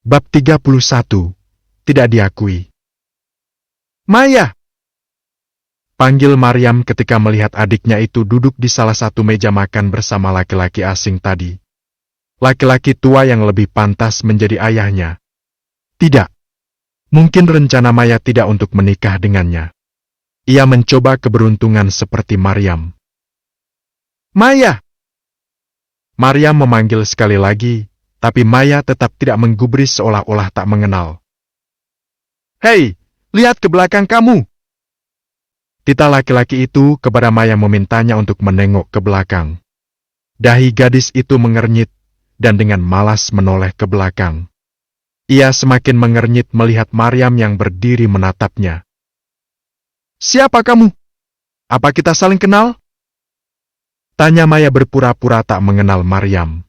Bab 31. Tidak diakui. Maya! Panggil Maryam ketika melihat adiknya itu duduk di salah satu meja makan bersama laki-laki asing tadi. Laki-laki tua yang lebih pantas menjadi ayahnya. Tidak. Mungkin rencana Maya tidak untuk menikah dengannya. Ia mencoba keberuntungan seperti Maryam. Maya! Maryam memanggil sekali lagi, tapi Maya tetap tidak menggubris seolah-olah tak mengenal. Hei, lihat ke belakang kamu! Tita laki-laki itu kepada Maya memintanya untuk menengok ke belakang. Dahi gadis itu mengernyit, dan dengan malas menoleh ke belakang. Ia semakin mengernyit melihat Maryam yang berdiri menatapnya. Siapa kamu? Apa kita saling kenal? Tanya Maya berpura-pura tak mengenal Maryam.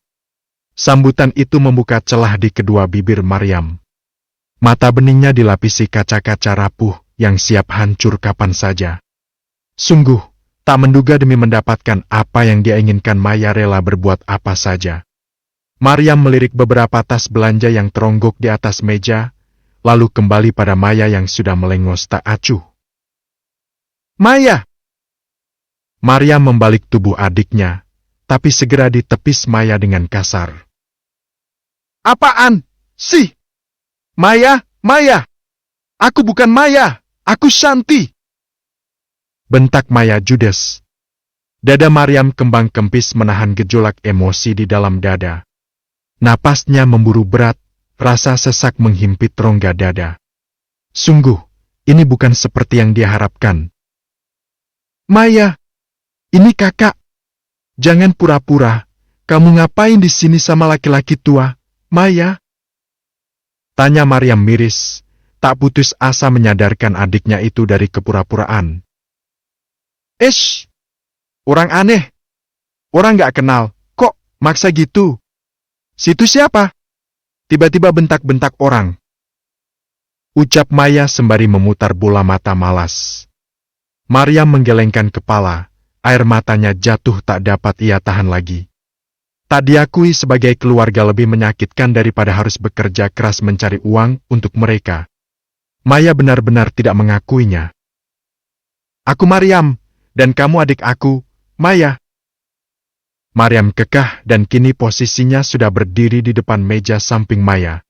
Sambutan itu membuka celah di kedua bibir Maryam. Mata beningnya dilapisi kaca-kaca rapuh yang siap hancur kapan saja. Sungguh, tak menduga demi mendapatkan apa yang dia inginkan Maya rela berbuat apa saja. Maryam melirik beberapa tas belanja yang teronggok di atas meja, lalu kembali pada Maya yang sudah melengos tak acuh. Maya! Maryam membalik tubuh adiknya, tapi segera ditepis Maya dengan kasar. Apaan? Sih! Maya, Maya! Aku bukan Maya, aku Shanti! Bentak Maya judes. Dada Maryam kembang kempis menahan gejolak emosi di dalam dada. Napasnya memburu berat, rasa sesak menghimpit rongga dada. Sungguh, ini bukan seperti yang dia harapkan. Maya, ini kakak. Jangan pura-pura, kamu ngapain di sini sama laki-laki tua? Maya? Tanya Maryam miris, tak putus asa menyadarkan adiknya itu dari kepura-puraan. Orang aneh. Orang gak kenal, kok maksa gitu? Situ siapa? Tiba-tiba bentak-bentak orang. Ucap Maya sembari memutar bola mata malas. Maryam menggelengkan kepala, air matanya jatuh tak dapat ia tahan lagi. Tak diakui sebagai keluarga lebih menyakitkan daripada harus bekerja keras mencari uang untuk mereka. Maya benar-benar tidak mengakuinya. Aku Maryam, dan kamu adik aku, Maya. Maryam kekeh dan kini posisinya sudah berdiri di depan meja samping Maya.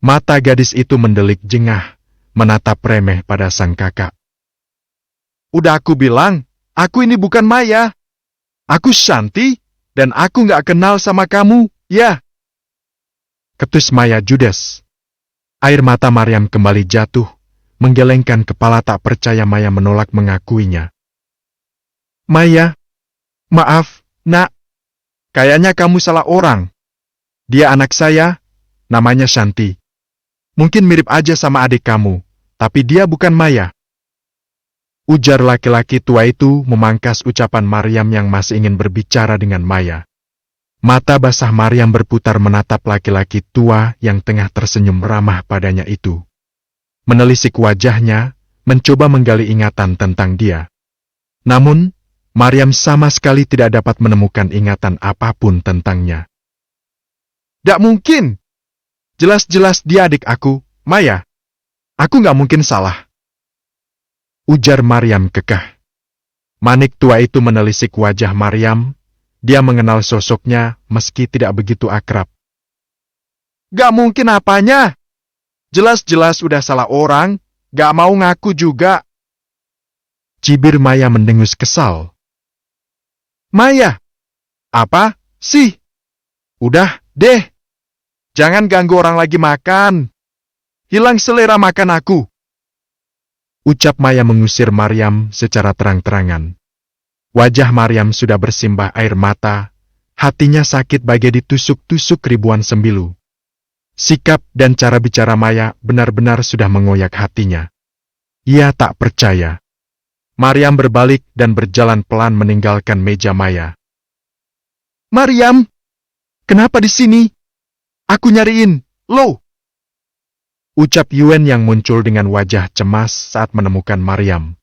Mata gadis itu mendelik jengah, menatap remeh pada sang kakak. Udah aku bilang, aku ini bukan Maya. Aku Shanti. Dan aku gak kenal sama kamu, ya. Ketus Maya judes. Air mata Maryam kembali jatuh, menggelengkan kepala tak percaya Maya menolak mengakuinya. Maya, maaf, nak. Kayaknya kamu salah orang. Dia anak saya, namanya Shanti. Mungkin mirip aja sama adik kamu, tapi dia bukan Maya. Ujar laki-laki tua itu memangkas ucapan Maryam yang masih ingin berbicara dengan Maya. Mata basah Maryam berputar menatap laki-laki tua yang tengah tersenyum ramah padanya itu. Menelisik wajahnya, mencoba menggali ingatan tentang dia. Namun, Maryam sama sekali tidak dapat menemukan ingatan apapun tentangnya. "Dak mungkin! Jelas-jelas dia adik aku, Maya. Aku gak mungkin salah." Ujar Maryam kekeh. Manik tua itu menelisik wajah Maryam. Dia mengenal sosoknya meski tidak begitu akrab. "Gak mungkin apanya? Jelas-jelas udah salah orang, gak mau ngaku juga." Cibir Maya mendengus kesal. "Maya, apa sih? Udah deh, jangan ganggu orang lagi makan. Hilang selera makan aku." Ucap Maya mengusir Maryam secara terang-terangan. Wajah Maryam sudah bersimbah air mata, hatinya sakit bagai ditusuk-tusuk ribuan sembilu. Sikap dan cara bicara Maya benar-benar sudah mengoyak hatinya. Ia tak percaya. Maryam berbalik dan berjalan pelan meninggalkan meja Maya. "Maryam, kenapa di sini? Aku nyariin, lo!" Ucap Yuen yang muncul dengan wajah cemas saat menemukan Maryam.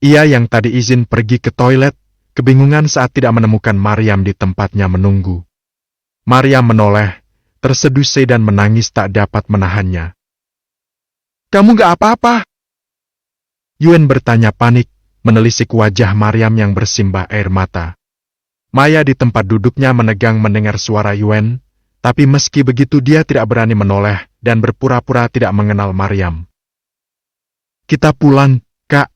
Ia yang tadi izin pergi ke toilet, kebingungan saat tidak menemukan Maryam di tempatnya menunggu. Maryam menoleh, terseduh dan menangis tak dapat menahannya. Kamu gak apa-apa? Yuen bertanya panik, menelisik wajah Maryam yang bersimbah air mata. Maya di tempat duduknya menegang mendengar suara Yuen, tapi meski begitu dia tidak berani menoleh dan berpura-pura tidak mengenal Maryam. Kita pulang, Kak.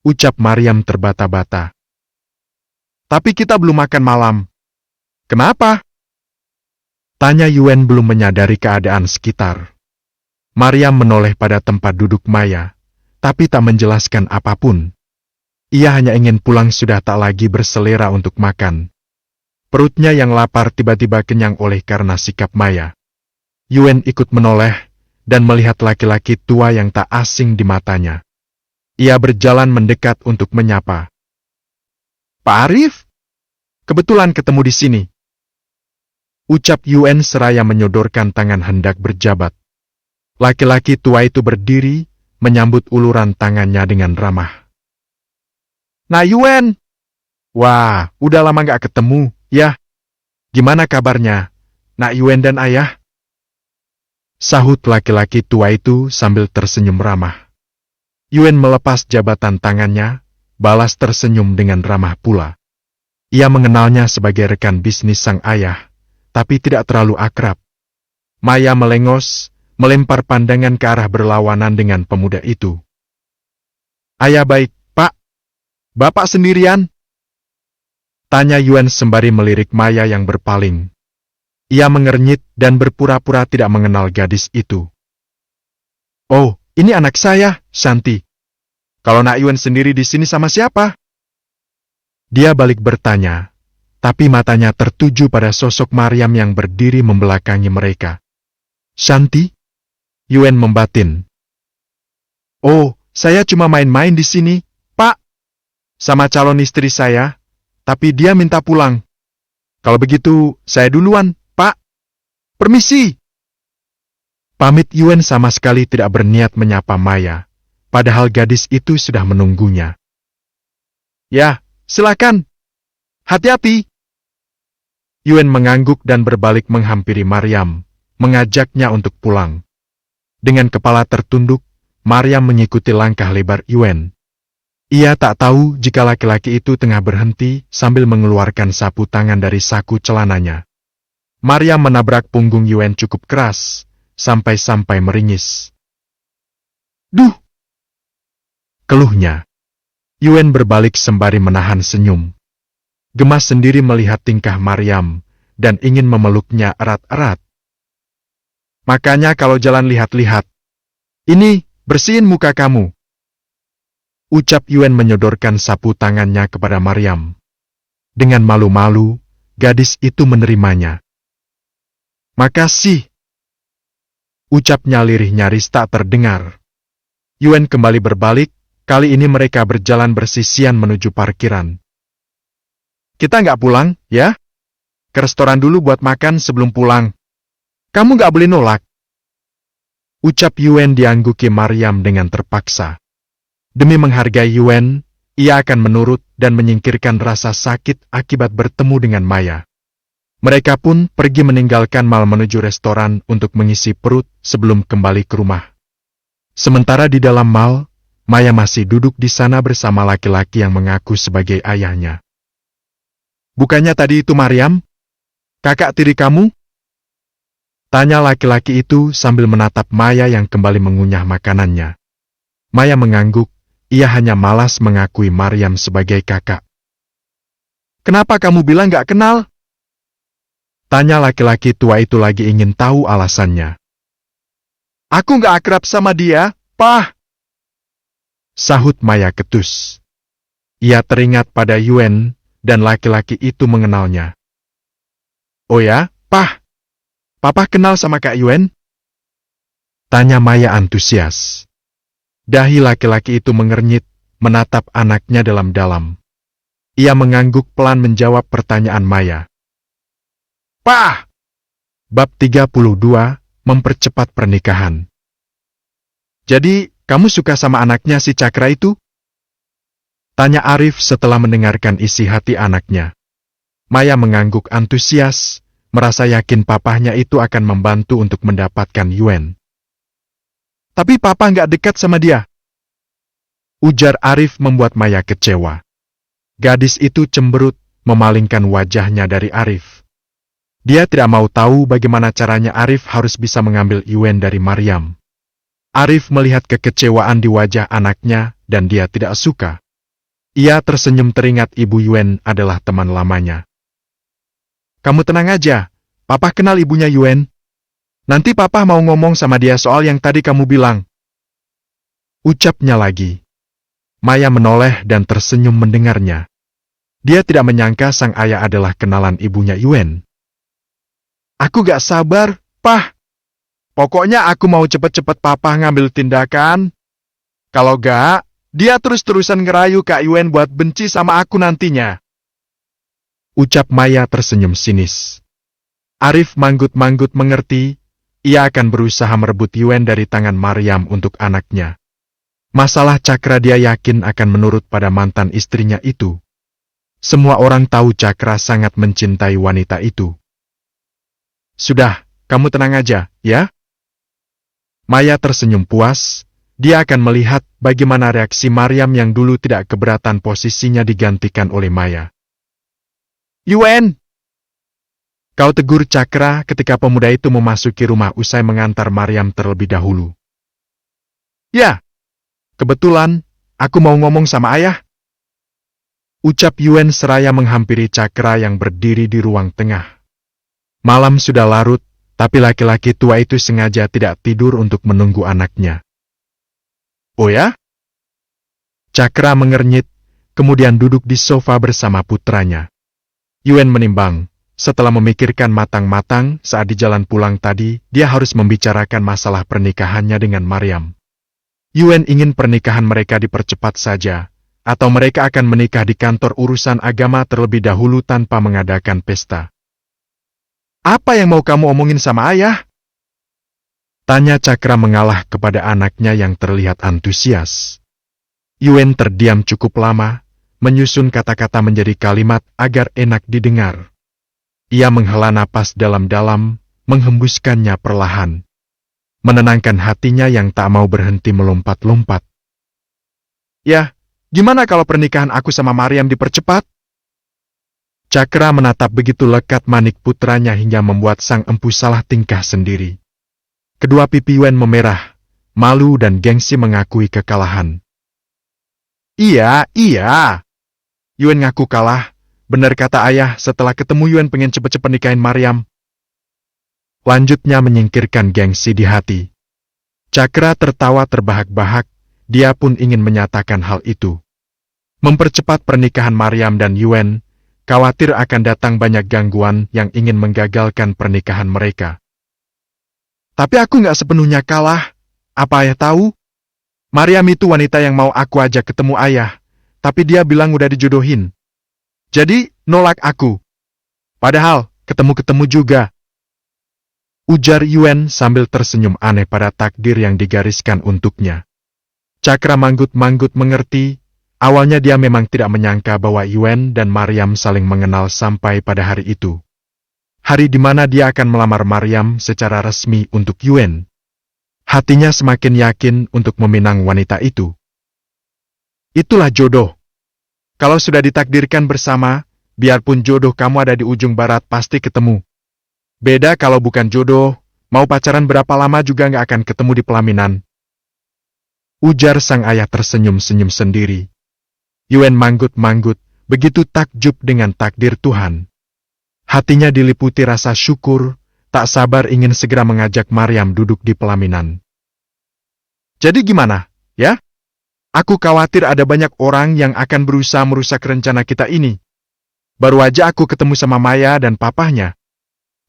Ucap Maryam terbata-bata. Tapi kita belum makan malam. Kenapa? Tanya Yuen belum menyadari keadaan sekitar. Maryam menoleh pada tempat duduk Maya, tapi tak menjelaskan apapun. Ia hanya ingin pulang sudah tak lagi berselera untuk makan. Perutnya yang lapar tiba-tiba kenyang oleh karena sikap Maya. Yuen ikut menoleh dan melihat laki-laki tua yang tak asing di matanya. Ia berjalan mendekat untuk menyapa. Pak Arif? Kebetulan ketemu di sini. Ucap Yuen seraya menyodorkan tangan hendak berjabat. Laki-laki tua itu berdiri, menyambut uluran tangannya dengan ramah. Nah Yuen! Wah, udah lama gak ketemu, ya? Gimana kabarnya, Nak Yuen dan ayah? Sahut laki-laki tua itu sambil tersenyum ramah. Yuen melepas jabatan tangannya, balas tersenyum dengan ramah pula. Ia mengenalnya sebagai rekan bisnis sang ayah, tapi tidak terlalu akrab. Maya melengos, melempar pandangan ke arah berlawanan dengan pemuda itu. Ayah baik, Pak. Bapak sendirian? Tanya Yuen sembari melirik Maya yang berpaling. Ia mengernyit dan berpura-pura tidak mengenal gadis itu. Oh, ini anak saya, Shanti. Kalau Nak Yuen sendiri di sini sama siapa? Dia balik bertanya, tapi matanya tertuju pada sosok Maryam yang berdiri membelakangi mereka. Shanti? Yuen membatin. Oh, saya cuma main-main di sini, Pak. Sama calon istri saya, tapi dia minta pulang. Kalau begitu, saya duluan, Pak. Permisi. Pamit Yuen sama sekali tidak berniat menyapa Maya, padahal gadis itu sudah menunggunya. Ya, silakan. Hati-hati. Yuen mengangguk dan berbalik menghampiri Maryam, mengajaknya untuk pulang. Dengan kepala tertunduk, Maryam mengikuti langkah lebar Yuen. Ia tak tahu jika laki-laki itu tengah berhenti sambil mengeluarkan sapu tangan dari saku celananya. Maryam menabrak punggung Yuen cukup keras, sampai-sampai meringis. Duh! Keluhnya. Yuen berbalik sembari menahan senyum. Gemas sendiri melihat tingkah Maryam, dan ingin memeluknya erat-erat. Makanya kalau jalan lihat-lihat. Ini, bersihin muka kamu. Ucap Yuen menyodorkan sapu tangannya kepada Maryam. Dengan malu-malu, gadis itu menerimanya. Makasih. Ucapnya lirih nyaris tak terdengar. Yuen kembali berbalik, kali ini mereka berjalan bersisian menuju parkiran. Kita nggak pulang, ya? Ke restoran dulu buat makan sebelum pulang. Kamu nggak boleh nolak. Ucap Yuen diangguki Maryam dengan terpaksa. Demi menghargai Yuen, ia akan menurut dan menyingkirkan rasa sakit akibat bertemu dengan Maya. Mereka pun pergi meninggalkan mal menuju restoran untuk mengisi perut sebelum kembali ke rumah. Sementara di dalam mal, Maya masih duduk di sana bersama laki-laki yang mengaku sebagai ayahnya. Bukannya tadi itu Maryam? Kakak tiri kamu? Tanya laki-laki itu sambil menatap Maya yang kembali mengunyah makanannya. Maya mengangguk. Ia hanya malas mengakui Maryam sebagai kakak. Kenapa kamu bilang gak kenal? Tanya laki-laki tua itu lagi ingin tahu alasannya. Aku gak akrab sama dia, Pah. Sahut Maya ketus. Ia teringat pada Yuen dan laki-laki itu mengenalnya. Oh ya, Pah. Papa kenal sama Kak Yuen? Tanya Maya antusias. Dahi laki-laki itu mengernyit, menatap anaknya dalam-dalam. Ia mengangguk pelan menjawab pertanyaan Maya. Pah! Bab 32, mempercepat pernikahan. Jadi, kamu suka sama anaknya si Cakra itu? Tanya Arif setelah mendengarkan isi hati anaknya. Maya mengangguk antusias, merasa yakin papahnya itu akan membantu untuk mendapatkan Yuen. Tapi papa nggak dekat sama dia, ujar Arif membuat Maya kecewa. Gadis itu cemberut, memalingkan wajahnya dari Arif. Dia tidak mau tahu bagaimana caranya Arif harus bisa mengambil Yuen dari Maryam. Arif melihat kekecewaan di wajah anaknya dan dia tidak suka. Ia tersenyum teringat ibu Yuen adalah teman lamanya. Kamu tenang aja, papa kenal ibunya Yuen. Nanti papa mau ngomong sama dia soal yang tadi kamu bilang. Ucapnya lagi. Maya menoleh dan tersenyum mendengarnya. Dia tidak menyangka sang ayah adalah kenalan ibunya Yuen. Aku gak sabar, Pah. Pokoknya aku mau cepet-cepet papa ngambil tindakan. Kalau gak, dia terus-terusan ngerayu Kak Yuen buat benci sama aku nantinya. Ucap Maya tersenyum sinis. Arif manggut-manggut mengerti, ia akan berusaha merebut Yuen dari tangan Maryam untuk anaknya. Masalah Cakra dia yakin akan menurut pada mantan istrinya itu. Semua orang tahu Cakra sangat mencintai wanita itu. Sudah, kamu tenang aja, ya? Maya tersenyum puas, dia akan melihat bagaimana reaksi Maryam yang dulu tidak keberatan posisinya digantikan oleh Maya. Yuen! Kau tegur Cakra ketika pemuda itu memasuki rumah usai mengantar Maryam terlebih dahulu. Ya. Kebetulan, aku mau ngomong sama ayah. Ucap Yuen seraya menghampiri Cakra yang berdiri di ruang tengah. Malam sudah larut, tapi laki-laki tua itu sengaja tidak tidur untuk menunggu anaknya. Oh ya? Cakra mengernyit, kemudian duduk di sofa bersama putranya. Yuen menimbang, setelah memikirkan matang-matang saat di jalan pulang tadi, dia harus membicarakan masalah pernikahannya dengan Maryam. Yuen ingin pernikahan mereka dipercepat saja, atau mereka akan menikah di kantor urusan agama terlebih dahulu tanpa mengadakan pesta. Apa yang mau kamu omongin sama ayah? Tanya Cakra mengalah kepada anaknya yang terlihat antusias. Yuen terdiam cukup lama, menyusun kata-kata menjadi kalimat agar enak didengar. Ia menghela napas dalam-dalam, menghembuskannya perlahan. Menenangkan hatinya yang tak mau berhenti melompat-lompat. Ya, gimana kalau pernikahan aku sama Maryam dipercepat? Cakra menatap begitu lekat manik putranya hingga membuat sang empu salah tingkah sendiri. Kedua pipi Yuen memerah, malu dan gengsi mengakui kekalahan. Iya. Yuen ngaku kalah, benar kata ayah setelah ketemu Yuen pengen cepet-cepet nikahin Maryam. Lanjutnya menyingkirkan gengsi di hati. Cakra tertawa terbahak-bahak, dia pun ingin menyatakan hal itu. Mempercepat pernikahan Maryam dan Yuen, khawatir akan datang banyak gangguan yang ingin menggagalkan pernikahan mereka. Tapi aku nggak sepenuhnya kalah, apa ayah tahu? Maryam itu wanita yang mau aku ajak ketemu ayah, tapi dia bilang udah dijodohin. Jadi, nolak aku. Padahal, ketemu-ketemu juga. Ujar Yuen sambil tersenyum aneh pada takdir yang digariskan untuknya. Cakra manggut-manggut mengerti, awalnya dia memang tidak menyangka bahwa Yuen dan Maryam saling mengenal sampai pada hari itu. Hari di mana dia akan melamar Maryam secara resmi untuk Yuen. Hatinya semakin yakin untuk meminang wanita itu. Itulah jodoh. Kalau sudah ditakdirkan bersama, biarpun jodoh kamu ada di ujung barat pasti ketemu. Beda kalau bukan jodoh, mau pacaran berapa lama juga nggak akan ketemu di pelaminan. Ujar sang ayah tersenyum-senyum sendiri. Yuen manggut-manggut, begitu takjub dengan takdir Tuhan. Hatinya diliputi rasa syukur, tak sabar ingin segera mengajak Maryam duduk di pelaminan. Jadi gimana, ya? Aku khawatir ada banyak orang yang akan berusaha merusak rencana kita ini. Baru aja aku ketemu sama Maya dan papahnya.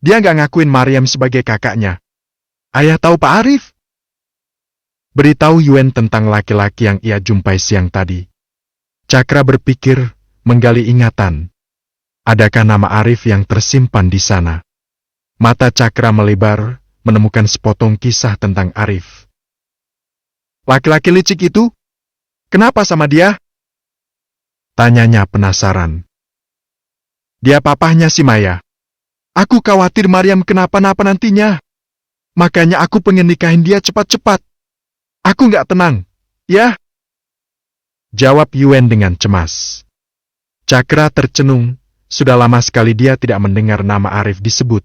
Dia nggak ngakuin Maryam sebagai kakaknya. Ayah tahu Pak Arif? Beritahu Yuen tentang laki-laki yang ia jumpai siang tadi. Cakra berpikir, menggali ingatan. Adakah nama Arif yang tersimpan di sana? Mata Cakra melebar, menemukan sepotong kisah tentang Arif. Laki-laki licik itu? Kenapa sama dia? Tanyanya penasaran. Dia papahnya si Maya. Aku khawatir Maryam kenapa-napa nantinya. Makanya aku pengen nikahin dia cepat-cepat. Aku nggak tenang, ya? Jawab Yuen dengan cemas. Cakra tercenung, sudah lama sekali dia tidak mendengar nama Arif disebut.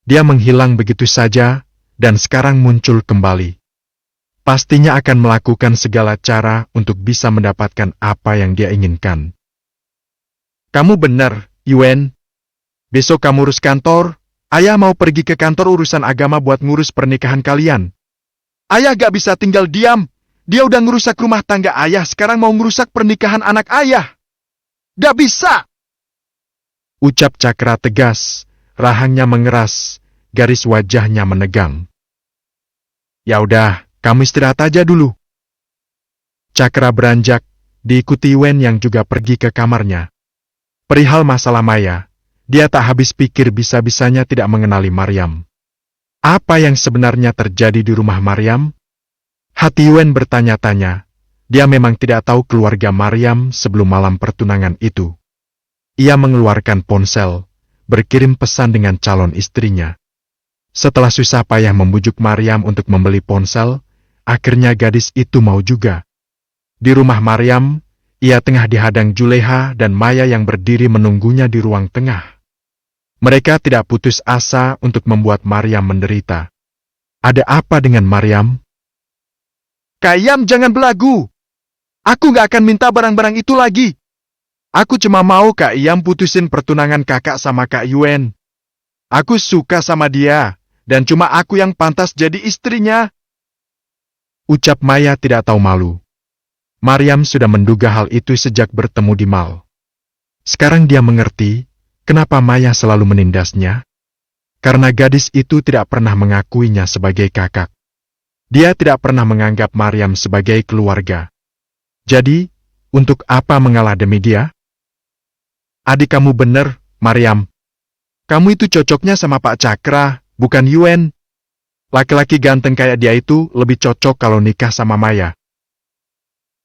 Dia menghilang begitu saja, dan sekarang muncul kembali. Pastinya akan melakukan segala cara untuk bisa mendapatkan apa yang dia inginkan. Kamu benar, Yuen. Besok kamu urus kantor, ayah mau pergi ke kantor urusan agama buat ngurus pernikahan kalian. Ayah gak bisa tinggal diam. Dia udah ngerusak rumah tangga ayah, sekarang mau ngerusak pernikahan anak ayah. Gak bisa! Ucap Cakra tegas, rahangnya mengeras, garis wajahnya menegang. Ya udah, kamu istirahat aja dulu. Cakra beranjak, diikuti Yuen yang juga pergi ke kamarnya. Perihal masalah Maya, dia tak habis pikir bisa-bisanya tidak mengenali Maryam. Apa yang sebenarnya terjadi di rumah Maryam? Hati Yuen bertanya-tanya. Dia memang tidak tahu keluarga Maryam sebelum malam pertunangan itu. Ia mengeluarkan ponsel, berkirim pesan dengan calon istrinya. Setelah susah payah membujuk Maryam untuk membeli ponsel, akhirnya gadis itu mau juga. Di rumah Maryam, ia tengah dihadang Juleha dan Maya yang berdiri menunggunya di ruang tengah. Mereka tidak putus asa untuk membuat Maryam menderita. Ada apa dengan Maryam? Kak Yam, jangan belagu. Aku gak akan minta barang-barang itu lagi. Aku cuma mau Kak Yam putusin pertunangan kakak sama Kak Yuen. Aku suka sama dia, dan cuma aku yang pantas jadi istrinya. Ucap Maya tidak tahu malu. Maryam sudah menduga hal itu sejak bertemu di mal. Sekarang dia mengerti kenapa Maya selalu menindasnya. Karena gadis itu tidak pernah mengakuinya sebagai kakak. Dia tidak pernah menganggap Maryam sebagai keluarga. Jadi, untuk apa mengalah demi dia? Adik kamu benar, Maryam. Kamu itu cocoknya sama Pak Cakra, bukan Yuen. Laki-laki ganteng kayak dia itu lebih cocok kalau nikah sama Maya.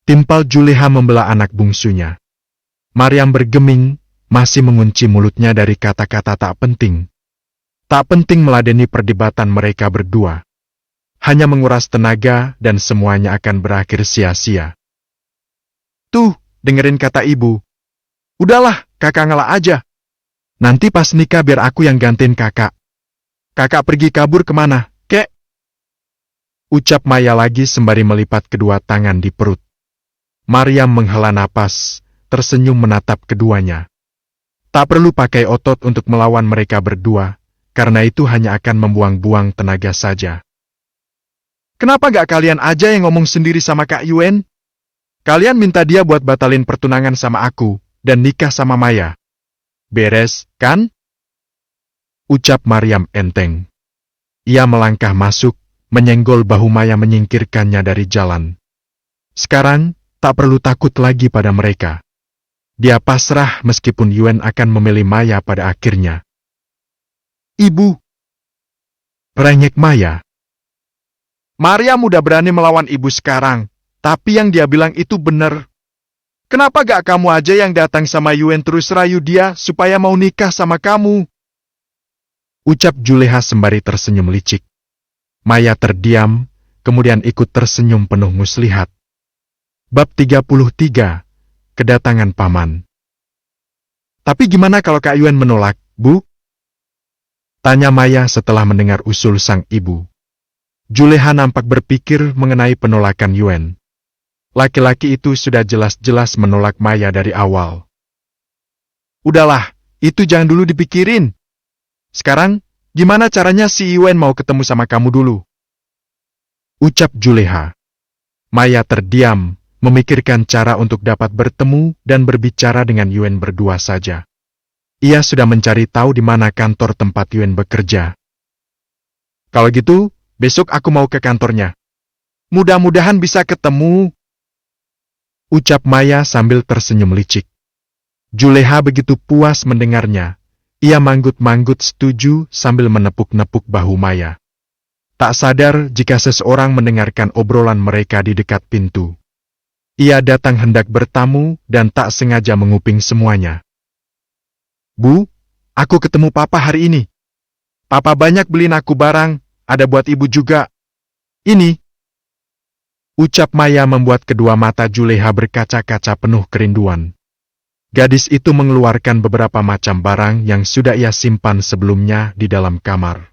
Timpal Juleha membelah anak bungsunya. Maryam bergeming, masih mengunci mulutnya dari kata-kata tak penting. Tak penting meladeni perdebatan mereka berdua. Hanya menguras tenaga dan semuanya akan berakhir sia-sia. Tuh, dengerin kata ibu. Udahlah, kakak ngalah aja. Nanti pas nikah biar aku yang gantiin kakak. Kakak pergi kabur kemana, kek? Ucap Maya lagi sembari melipat kedua tangan di perut. Maryam menghela napas, tersenyum menatap keduanya. Tak perlu pakai otot untuk melawan mereka berdua, karena itu hanya akan membuang-buang tenaga saja. Kenapa gak kalian aja yang ngomong sendiri sama Kak Yuen? Kalian minta dia buat batalin pertunangan sama aku, dan nikah sama Maya. Beres, kan? Ucap Maryam enteng. Ia melangkah masuk, menyenggol bahu Maya menyingkirkannya dari jalan. Sekarang, tak perlu takut lagi pada mereka. Dia pasrah meskipun Yuen akan memilih Maya pada akhirnya. Ibu! Rengek Maya. Maryam udah berani melawan ibu sekarang, tapi yang dia bilang itu benar. Kenapa gak kamu aja yang datang sama Yuen terus rayu dia supaya mau nikah sama kamu? Ucap Juleha sembari tersenyum licik. Maya terdiam, kemudian ikut tersenyum penuh muslihat. Bab 33, Kedatangan Paman. Tapi gimana kalau Kak Yuen menolak, Bu? Tanya Maya setelah mendengar usul sang ibu. Juleha nampak berpikir mengenai penolakan Yuen. Laki-laki itu sudah jelas-jelas menolak Maya dari awal. Udahlah, itu jangan dulu dipikirin. Sekarang, gimana caranya si Yuen mau ketemu sama kamu dulu? Ucap Juleha. Maya terdiam, memikirkan cara untuk dapat bertemu dan berbicara dengan Yuen berdua saja. Ia sudah mencari tahu di mana kantor tempat Yuen bekerja. Kalau gitu, besok aku mau ke kantornya. Mudah-mudahan bisa ketemu. Ucap Maya sambil tersenyum licik. Juleha begitu puas mendengarnya. Ia manggut-manggut setuju sambil menepuk-nepuk bahu Maya. Tak sadar jika seseorang mendengarkan obrolan mereka di dekat pintu. Ia datang hendak bertamu dan tak sengaja menguping semuanya. Bu, aku ketemu papa hari ini. Papa banyak beliin aku barang, ada buat ibu juga. Ini. Ucap Maya membuat kedua mata Juleha berkaca-kaca penuh kerinduan. Gadis itu mengeluarkan beberapa macam barang yang sudah ia simpan sebelumnya di dalam kamar.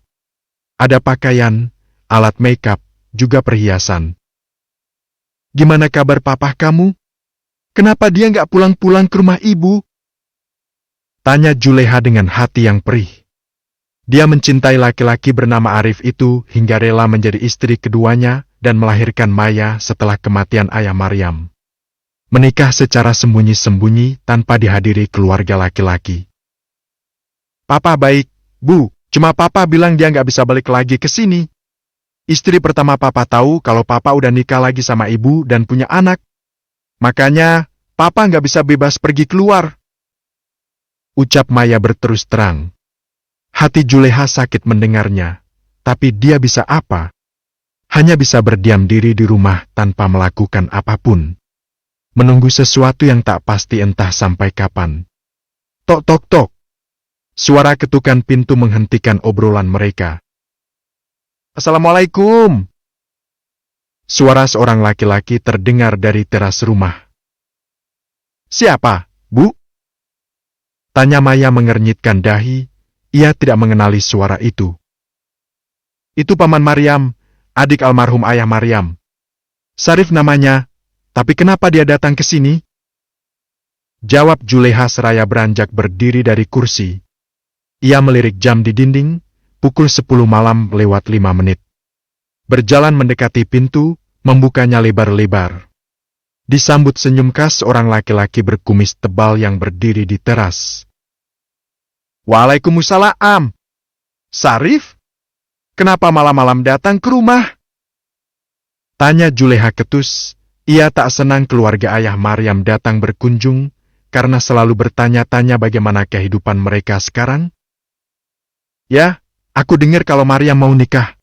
Ada pakaian, alat makeup, juga perhiasan. Gimana kabar papa kamu? Kenapa dia nggak pulang-pulang ke rumah ibu? Tanya Juleha dengan hati yang perih. Dia mencintai laki-laki bernama Arif itu hingga rela menjadi istri keduanya dan melahirkan Maya setelah kematian ayah Maryam. Menikah secara sembunyi-sembunyi tanpa dihadiri keluarga laki-laki. Papa baik, Bu. Cuma papa bilang dia nggak bisa balik lagi ke sini. Istri pertama papa tahu kalau papa udah nikah lagi sama ibu dan punya anak. Makanya, papa nggak bisa bebas pergi keluar. Ucap Maya berterus terang. Hati Juleha sakit mendengarnya, tapi dia bisa apa? Hanya bisa berdiam diri di rumah tanpa melakukan apapun. Menunggu sesuatu yang tak pasti entah sampai kapan. Tok tok tok. Suara ketukan pintu menghentikan obrolan mereka. Assalamualaikum. Suara seorang laki-laki terdengar dari teras rumah. Siapa, Bu? Tanya Maya mengernyitkan dahi, ia tidak mengenali suara itu. Itu Paman Maryam, adik almarhum ayah Maryam. Sarif namanya, tapi kenapa dia datang ke sini? Jawab Juleha seraya beranjak berdiri dari kursi. Ia melirik jam di dinding, pukul 10 malam lewat 5 menit. Berjalan mendekati pintu, membukanya lebar-lebar. Disambut senyum khas seorang laki-laki berkumis tebal yang berdiri di teras. Waalaikumsalam. Sarif? Kenapa malam-malam datang ke rumah? Tanya Juleha ketus. Ia tak senang keluarga ayah Maryam datang berkunjung, karena selalu bertanya-tanya bagaimana kehidupan mereka sekarang. Ya, aku dengar kalau Maryam mau nikah.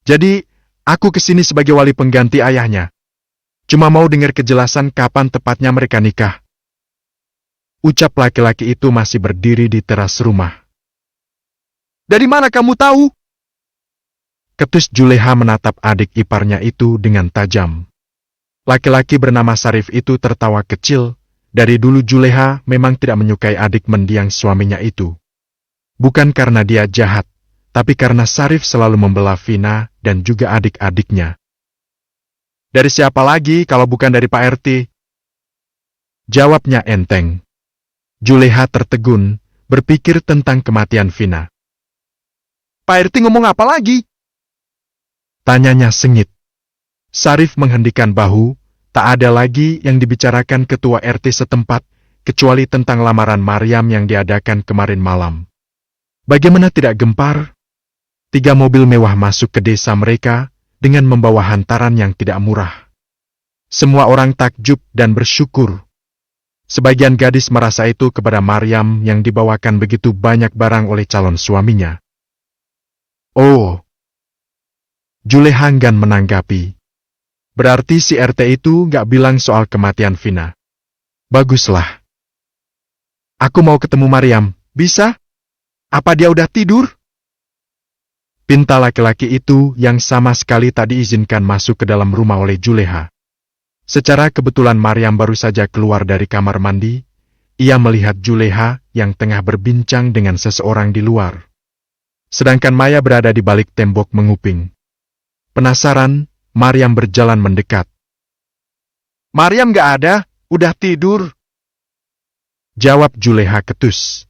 Jadi, aku kesini sebagai wali pengganti ayahnya. Cuma mau dengar kejelasan kapan tepatnya mereka nikah. Ucap laki-laki itu masih berdiri di teras rumah. Dari mana kamu tahu? Ketus Juleha menatap adik iparnya itu dengan tajam. Laki-laki bernama Sarif itu tertawa kecil. Dari dulu Juleha memang tidak menyukai adik mendiang suaminya itu. Bukan karena dia jahat, tapi karena Sarif selalu membela Vina dan juga adik-adiknya. Dari siapa lagi kalau bukan dari Pak RT? Jawabnya enteng. Juleha tertegun, berpikir tentang kematian Vina. Pak RT ngomong apa lagi? Tanyanya sengit. Sarif menghendikan bahu, tak ada lagi yang dibicarakan ketua RT setempat, kecuali tentang lamaran Maryam yang diadakan kemarin malam. Bagaimana tidak gempar? 3 mobil mewah masuk ke desa mereka, dengan membawa hantaran yang tidak murah. Semua orang takjub dan bersyukur. Sebagian gadis merasa itu kepada Maryam yang dibawakan begitu banyak barang oleh calon suaminya. Oh. Juleha enggan menanggapi. Berarti si RT itu gak bilang soal kematian Vina. Baguslah. Aku mau ketemu Maryam, bisa? Apa dia udah tidur? Pinta laki-laki itu yang sama sekali tak diizinkan masuk ke dalam rumah oleh Juleha. Secara kebetulan Maryam baru saja keluar dari kamar mandi, ia melihat Juleha yang tengah berbincang dengan seseorang di luar. Sedangkan Maya berada di balik tembok menguping. Penasaran, Maryam berjalan mendekat. Maryam gak ada, udah tidur. Jawab Juleha ketus.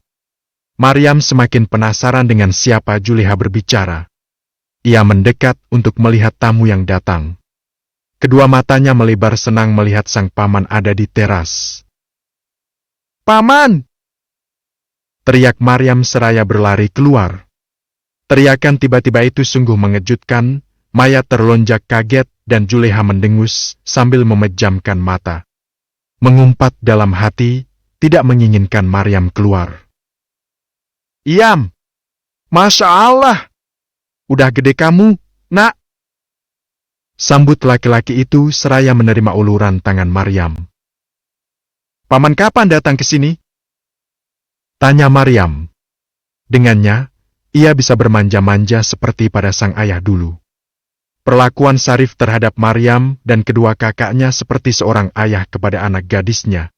Maryam semakin penasaran dengan siapa Juleha berbicara. Ia mendekat untuk melihat tamu yang datang. Kedua matanya melebar senang melihat sang paman ada di teras. Paman! Teriak Maryam seraya berlari keluar. Teriakan tiba-tiba itu sungguh mengejutkan, Maya terlonjak kaget dan Juleha mendengus sambil memejamkan mata. Mengumpat dalam hati, tidak menginginkan Maryam keluar. Iam! Masya Allah! Udah gede kamu, nak! Sambut laki-laki itu seraya menerima uluran tangan Maryam. Paman kapan datang ke sini? Tanya Maryam. Dengannya, ia bisa bermanja-manja seperti pada sang ayah dulu. Perlakuan Sarif terhadap Maryam dan kedua kakaknya seperti seorang ayah kepada anak gadisnya.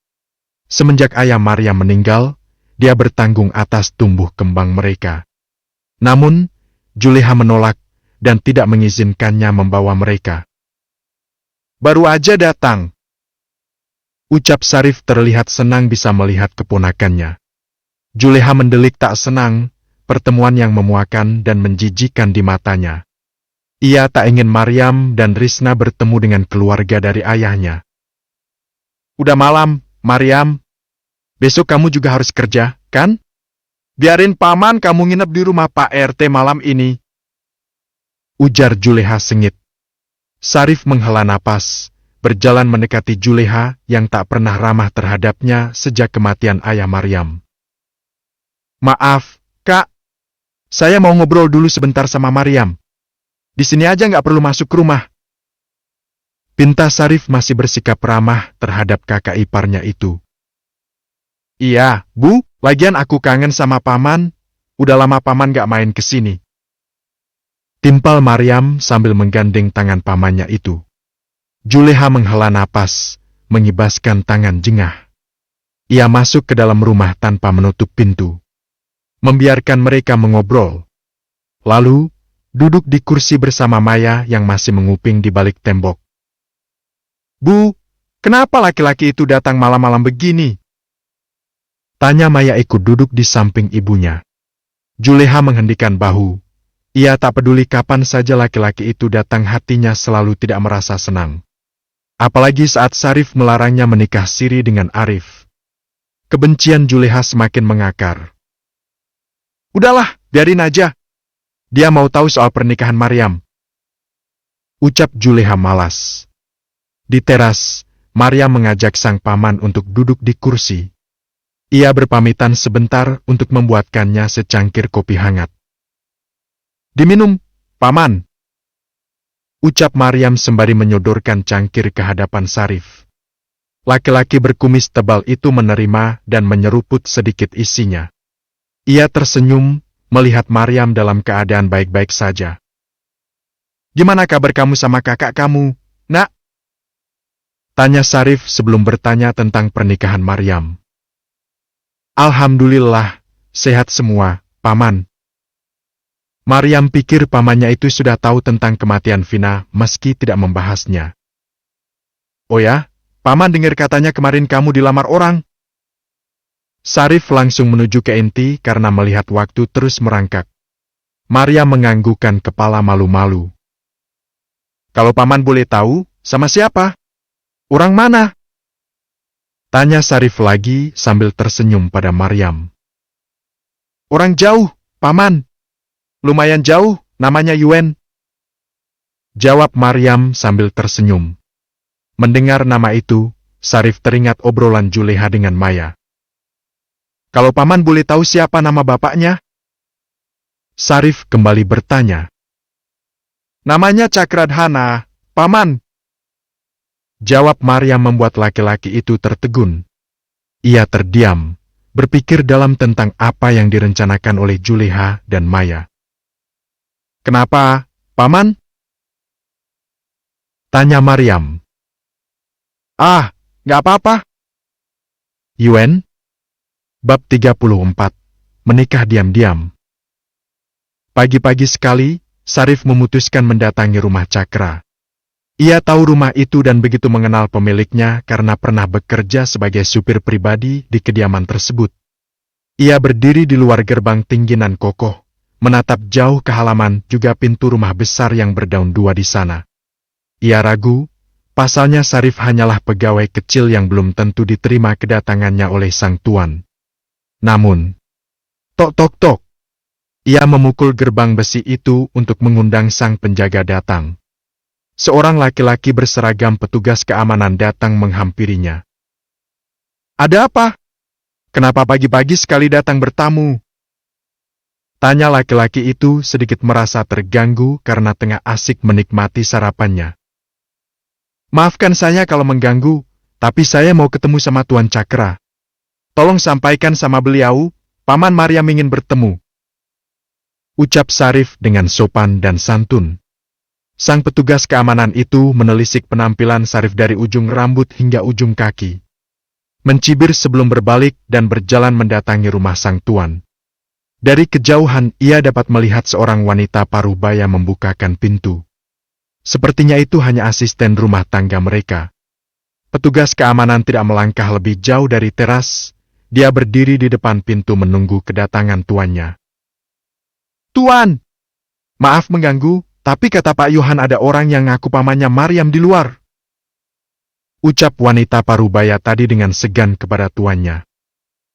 Semenjak ayah Maryam meninggal, dia bertanggung atas tumbuh kembang mereka. Namun, Juleha menolak dan tidak mengizinkannya membawa mereka. "Baru aja datang," ucap Sarif terlihat senang bisa melihat keponakannya. Juleha mendelik tak senang, pertemuan yang memuakan dan menjijikkan di matanya. Ia tak ingin Maryam dan Risna bertemu dengan keluarga dari ayahnya. "Udah malam, Maryam. Besok kamu juga harus kerja, kan? Biarin paman kamu nginep di rumah Pak RT malam ini," ujar Juleha sengit. Sarif menghela napas, berjalan mendekati Juleha yang tak pernah ramah terhadapnya sejak kematian ayah Maryam. "Maaf, Kak. Saya mau ngobrol dulu sebentar sama Maryam. Di sini aja nggak perlu masuk ke rumah." Pinta Sarif masih bersikap ramah terhadap kakak iparnya itu. "Iya, Bu, lagian aku kangen sama paman. Udah lama paman nggak main ke sini," timpal Maryam sambil menggandeng tangan pamannya itu. Juleha menghela napas, mengibaskan tangan jengah. Ia masuk ke dalam rumah tanpa menutup pintu, membiarkan mereka mengobrol. Lalu, duduk di kursi bersama Maya yang masih menguping di balik tembok. "Bu, kenapa laki-laki itu datang malam-malam begini?" tanya Maya ikut duduk di samping ibunya. Juleha menghendikan bahu. Ia tak peduli kapan saja laki-laki itu datang, hatinya selalu tidak merasa senang. Apalagi saat Sarif melarangnya menikah siri dengan Arif. Kebencian Juleha semakin mengakar. "Udahlah, biarin aja. Dia mau tahu soal pernikahan Maryam," ucap Juleha malas. Di teras, Maryam mengajak sang paman untuk duduk di kursi. Ia berpamitan sebentar untuk membuatkannya secangkir kopi hangat. "Diminum, paman," ucap Maryam sembari menyodorkan cangkir ke hadapan Sarif. Laki-laki berkumis tebal itu menerima dan menyeruput sedikit isinya. Ia tersenyum melihat Maryam dalam keadaan baik-baik saja. "Gimana kabar kamu sama kakak kamu, Nak?" tanya Sarif sebelum bertanya tentang pernikahan Maryam. "Alhamdulillah, sehat semua, paman." Maryam pikir pamannya itu sudah tahu tentang kematian Vina meski tidak membahasnya. "Oh ya, paman dengar katanya kemarin kamu dilamar orang." Sarif langsung menuju ke inti karena melihat waktu terus merangkak. Maryam menganggukkan kepala malu-malu. "Kalau paman boleh tahu, sama siapa? Orang mana?" tanya Sarif lagi sambil tersenyum pada Maryam. "Orang jauh, paman. Lumayan jauh, namanya Yuen," jawab Maryam sambil tersenyum. Mendengar nama itu, Sarif teringat obrolan Juleha dengan Maya. "Kalau paman boleh tahu siapa nama bapaknya?" Sarif kembali bertanya. "Namanya Cakradhana, paman," jawab Maryam membuat laki-laki itu tertegun. Ia terdiam, berpikir dalam tentang apa yang direncanakan oleh Juleha dan Maya. "Kenapa, paman?" tanya Maryam. "Ah, nggak apa-apa." Yuen, bab 34, menikah diam-diam. Pagi-pagi sekali, Sarif memutuskan mendatangi rumah Cakra. Ia tahu rumah itu dan begitu mengenal pemiliknya karena pernah bekerja sebagai supir pribadi di kediaman tersebut. Ia berdiri di luar gerbang tinggi nan kokoh, menatap jauh ke halaman juga pintu rumah besar yang berdaun dua di sana. Ia ragu, pasalnya Sarif hanyalah pegawai kecil yang belum tentu diterima kedatangannya oleh sang tuan. Namun, tok tok tok. Ia memukul gerbang besi itu untuk mengundang sang penjaga datang. Seorang laki-laki berseragam petugas keamanan datang menghampirinya. "Ada apa? Kenapa pagi-pagi sekali datang bertamu?" tanya laki-laki itu sedikit merasa terganggu karena tengah asik menikmati sarapannya. "Maafkan saya kalau mengganggu, tapi saya mau ketemu sama Tuan Cakra. Tolong sampaikan sama beliau, Paman Maryam ingin bertemu," ucap Sarif dengan sopan dan santun. Sang petugas keamanan itu menelisik penampilan Sarif dari ujung rambut hingga ujung kaki. Mencibir sebelum berbalik dan berjalan mendatangi rumah sang tuan. Dari kejauhan ia dapat melihat seorang wanita paruh baya membukakan pintu. Sepertinya itu hanya asisten rumah tangga mereka. Petugas keamanan tidak melangkah lebih jauh dari teras. Dia berdiri di depan pintu menunggu kedatangan tuannya. "Tuan, maaf mengganggu, tapi kata Pak Yohan ada orang yang ngaku pamannya Maryam di luar," ucap wanita parubaya tadi dengan segan kepada tuannya.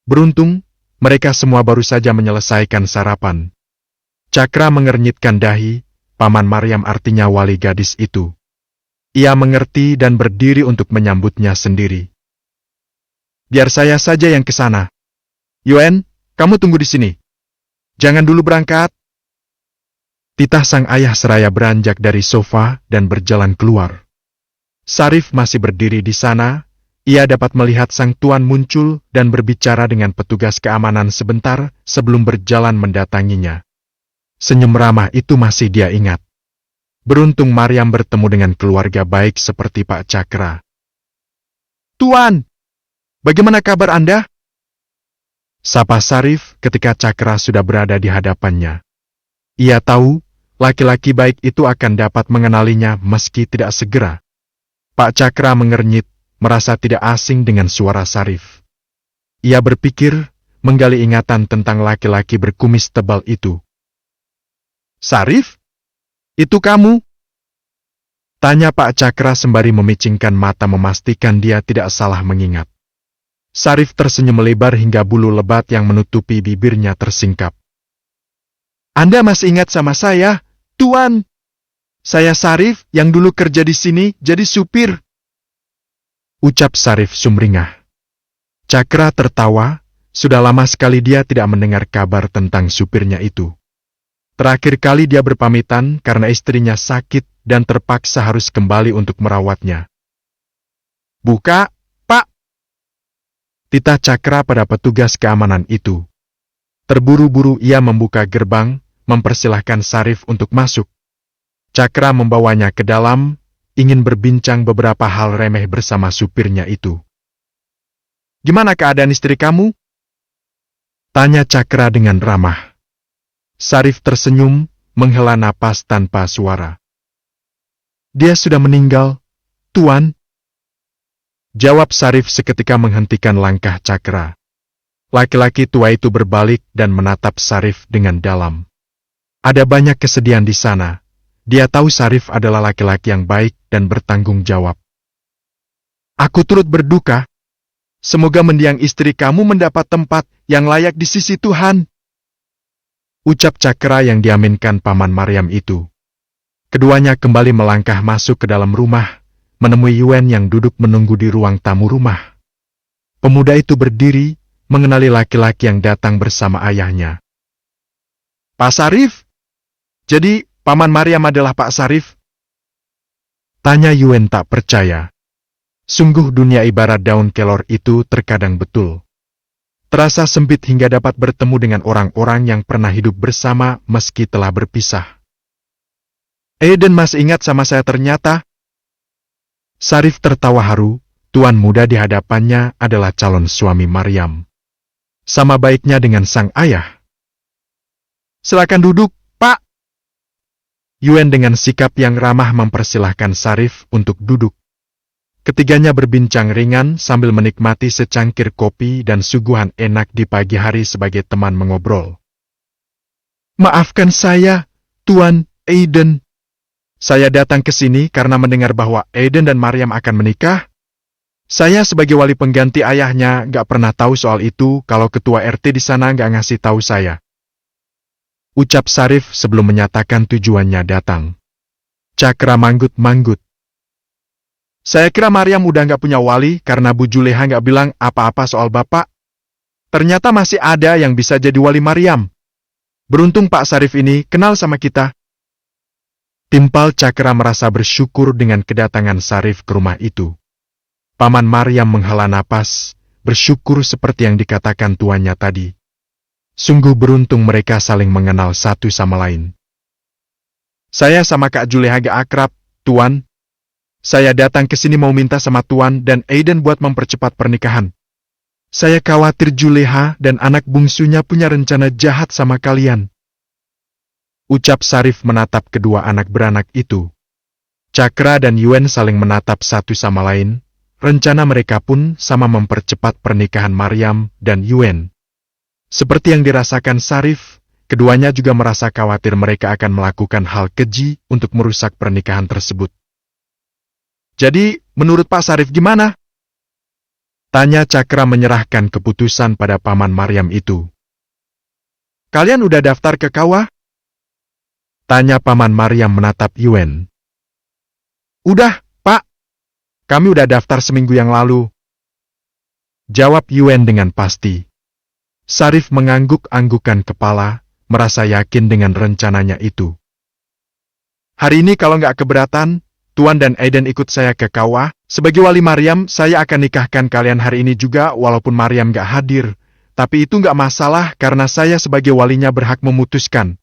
Beruntung, mereka semua baru saja menyelesaikan sarapan. Cakra mengernyitkan dahi, paman Maryam artinya wali gadis itu. Ia mengerti dan berdiri untuk menyambutnya sendiri. "Biar saya saja yang ke sana. Yuen, kamu tunggu di sini. Jangan dulu berangkat." Titah sang ayah seraya beranjak dari sofa dan berjalan keluar. Sarif masih berdiri di sana. Ia dapat melihat sang tuan muncul dan berbicara dengan petugas keamanan sebentar sebelum berjalan mendatanginya. Senyum ramah itu masih dia ingat. Beruntung Maryam bertemu dengan keluarga baik seperti Pak Cakra. "Tuan, bagaimana kabar Anda?" sapa Sarif ketika Cakra sudah berada di hadapannya. Ia tahu, laki-laki baik itu akan dapat mengenalinya meski tidak segera. Pak Cakra mengernyit, merasa tidak asing dengan suara Sarif. Ia berpikir, menggali ingatan tentang laki-laki berkumis tebal itu. "Sarif? Itu kamu?" tanya Pak Cakra sembari memicingkan mata memastikan dia tidak salah mengingat. Sarif tersenyum lebar hingga bulu lebat yang menutupi bibirnya tersingkap. "Anda masih ingat sama saya, Tuan? Saya Sarif yang dulu kerja di sini jadi supir," ucap Sarif sumringah. Cakra tertawa, sudah lama sekali dia tidak mendengar kabar tentang supirnya itu. Terakhir kali dia berpamitan karena istrinya sakit dan terpaksa harus kembali untuk merawatnya. "Buka, Pak!" titah Cakra pada petugas keamanan itu. Terburu-buru ia membuka gerbang, mempersilahkan Sarif untuk masuk. Cakra membawanya ke dalam, ingin berbincang beberapa hal remeh bersama supirnya itu. "Gimana keadaan istri kamu?" tanya Cakra dengan ramah. Sarif tersenyum, menghela napas tanpa suara. "Dia sudah meninggal, Tuan," jawab Sarif seketika menghentikan langkah Cakra. Laki-laki tua itu berbalik dan menatap Sarif dengan dalam. Ada banyak kesedihan di sana. Dia tahu Sarif adalah laki-laki yang baik dan bertanggung jawab. "Aku turut berduka. Semoga mendiang istri kamu mendapat tempat yang layak di sisi Tuhan," ucap Cakra yang diaminkan paman Maryam itu. Keduanya kembali melangkah masuk ke dalam rumah, menemui Yuen yang duduk menunggu di ruang tamu rumah. Pemuda itu berdiri, mengenali laki-laki yang datang bersama ayahnya. "Pak Sarif? Jadi, paman Maryam adalah Pak Sarif?" tanya Yuen tak percaya. Sungguh dunia ibarat daun kelor itu terkadang betul. Terasa sempit hingga dapat bertemu dengan orang-orang yang pernah hidup bersama meski telah berpisah. "Aiden masih ingat sama saya ternyata." Sarif tertawa haru, tuan muda di hadapannya adalah calon suami Maryam. Sama baiknya dengan sang ayah. "Silakan duduk, Pak." Yuen dengan sikap yang ramah mempersilahkan Sarif untuk duduk. Ketiganya berbincang ringan sambil menikmati secangkir kopi dan suguhan enak di pagi hari sebagai teman mengobrol. "Maafkan saya, Tuan Aiden. Saya datang ke sini karena mendengar bahwa Aiden dan Maryam akan menikah. Saya sebagai wali pengganti ayahnya gak pernah tahu soal itu kalau ketua RT di sana gak ngasih tahu saya," ucap Sarif sebelum menyatakan tujuannya datang. Cakra manggut-manggut. "Saya kira Maryam udah gak punya wali karena Bu Juleha gak bilang apa-apa soal bapak. Ternyata masih ada yang bisa jadi wali Maryam. Beruntung Pak Sarif ini kenal sama kita." Timpal Cakra merasa bersyukur dengan kedatangan Sarif ke rumah itu. Paman Maryam menghela napas, bersyukur seperti yang dikatakan tuannya tadi. Sungguh beruntung mereka saling mengenal satu sama lain. Saya sama Kak Juleha gak akrab, Tuan. Saya datang ke sini mau minta sama Tuan dan Aiden buat mempercepat pernikahan. Saya khawatir Juleha dan anak bungsunya punya rencana jahat sama kalian. Ucap Sarif menatap kedua anak beranak itu. Cakra dan Yuen saling menatap satu sama lain. Rencana mereka pun sama mempercepat pernikahan Maryam dan Yuen. Seperti yang dirasakan Sarif, keduanya juga merasa khawatir mereka akan melakukan hal keji untuk merusak pernikahan tersebut. Jadi, menurut Pak Sarif gimana? Tanya Cakra menyerahkan keputusan pada paman Maryam itu. Kalian udah daftar ke KUA? Tanya paman Maryam menatap Yuen. Udah, Pak. Kami udah daftar seminggu yang lalu. Jawab Yuen dengan pasti. Sarif mengangguk-anggukan kepala, merasa yakin dengan rencananya itu. Hari ini kalau nggak keberatan, Tuan dan Aiden ikut saya ke KUA. Sebagai wali Maryam, saya akan nikahkan kalian hari ini juga walaupun Maryam nggak hadir. Tapi itu nggak masalah karena saya sebagai walinya berhak memutuskan.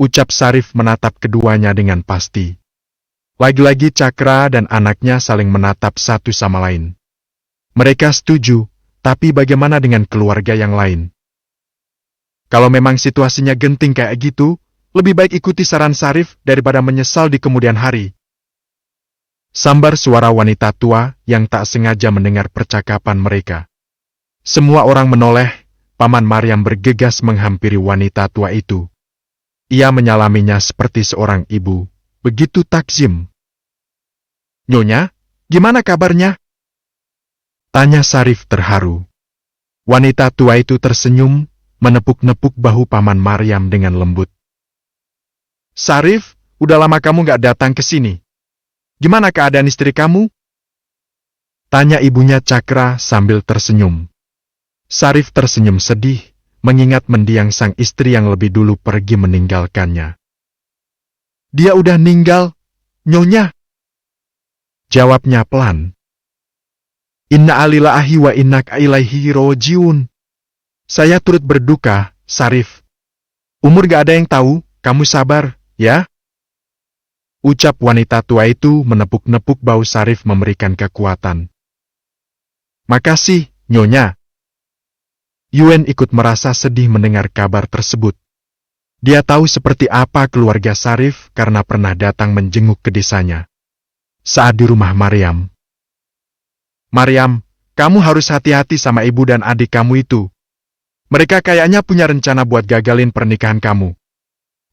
Ucap Sarif menatap keduanya dengan pasti. Lagi-lagi Cakra dan anaknya saling menatap satu sama lain. Mereka setuju. Tapi bagaimana dengan keluarga yang lain? Kalau memang situasinya genting kayak gitu, lebih baik ikuti saran Sarif daripada menyesal di kemudian hari. Sambar suara wanita tua yang tak sengaja mendengar percakapan mereka. Semua orang menoleh, paman Maryam bergegas menghampiri wanita tua itu. Ia menyalaminya seperti seorang ibu, begitu takzim. Nyonya, gimana kabarnya? Tanya Sarif terharu. Wanita tua itu tersenyum, menepuk-nepuk bahu paman Maryam dengan lembut. Sarif, udah lama kamu gak datang ke sini. Gimana keadaan istri kamu? Tanya ibunya Cakra sambil tersenyum. Sarif tersenyum sedih, mengingat mendiang sang istri yang lebih dulu pergi meninggalkannya. Dia udah ninggal, Nyonya. Jawabnya pelan. Inna alillahi wa inna ilaihi rojiun. Saya turut berduka, Sarif. Umur gak ada yang tahu, kamu sabar, ya? Ucap wanita tua itu menepuk-nepuk bahu Sarif memberikan kekuatan. Makasih, Nyonya. Yuen ikut merasa sedih mendengar kabar tersebut. Dia tahu seperti apa keluarga Sarif karena pernah datang menjenguk ke desanya. Saat di rumah Maryam. Maryam, kamu harus hati-hati sama ibu dan adik kamu itu. Mereka kayaknya punya rencana buat gagalin pernikahan kamu.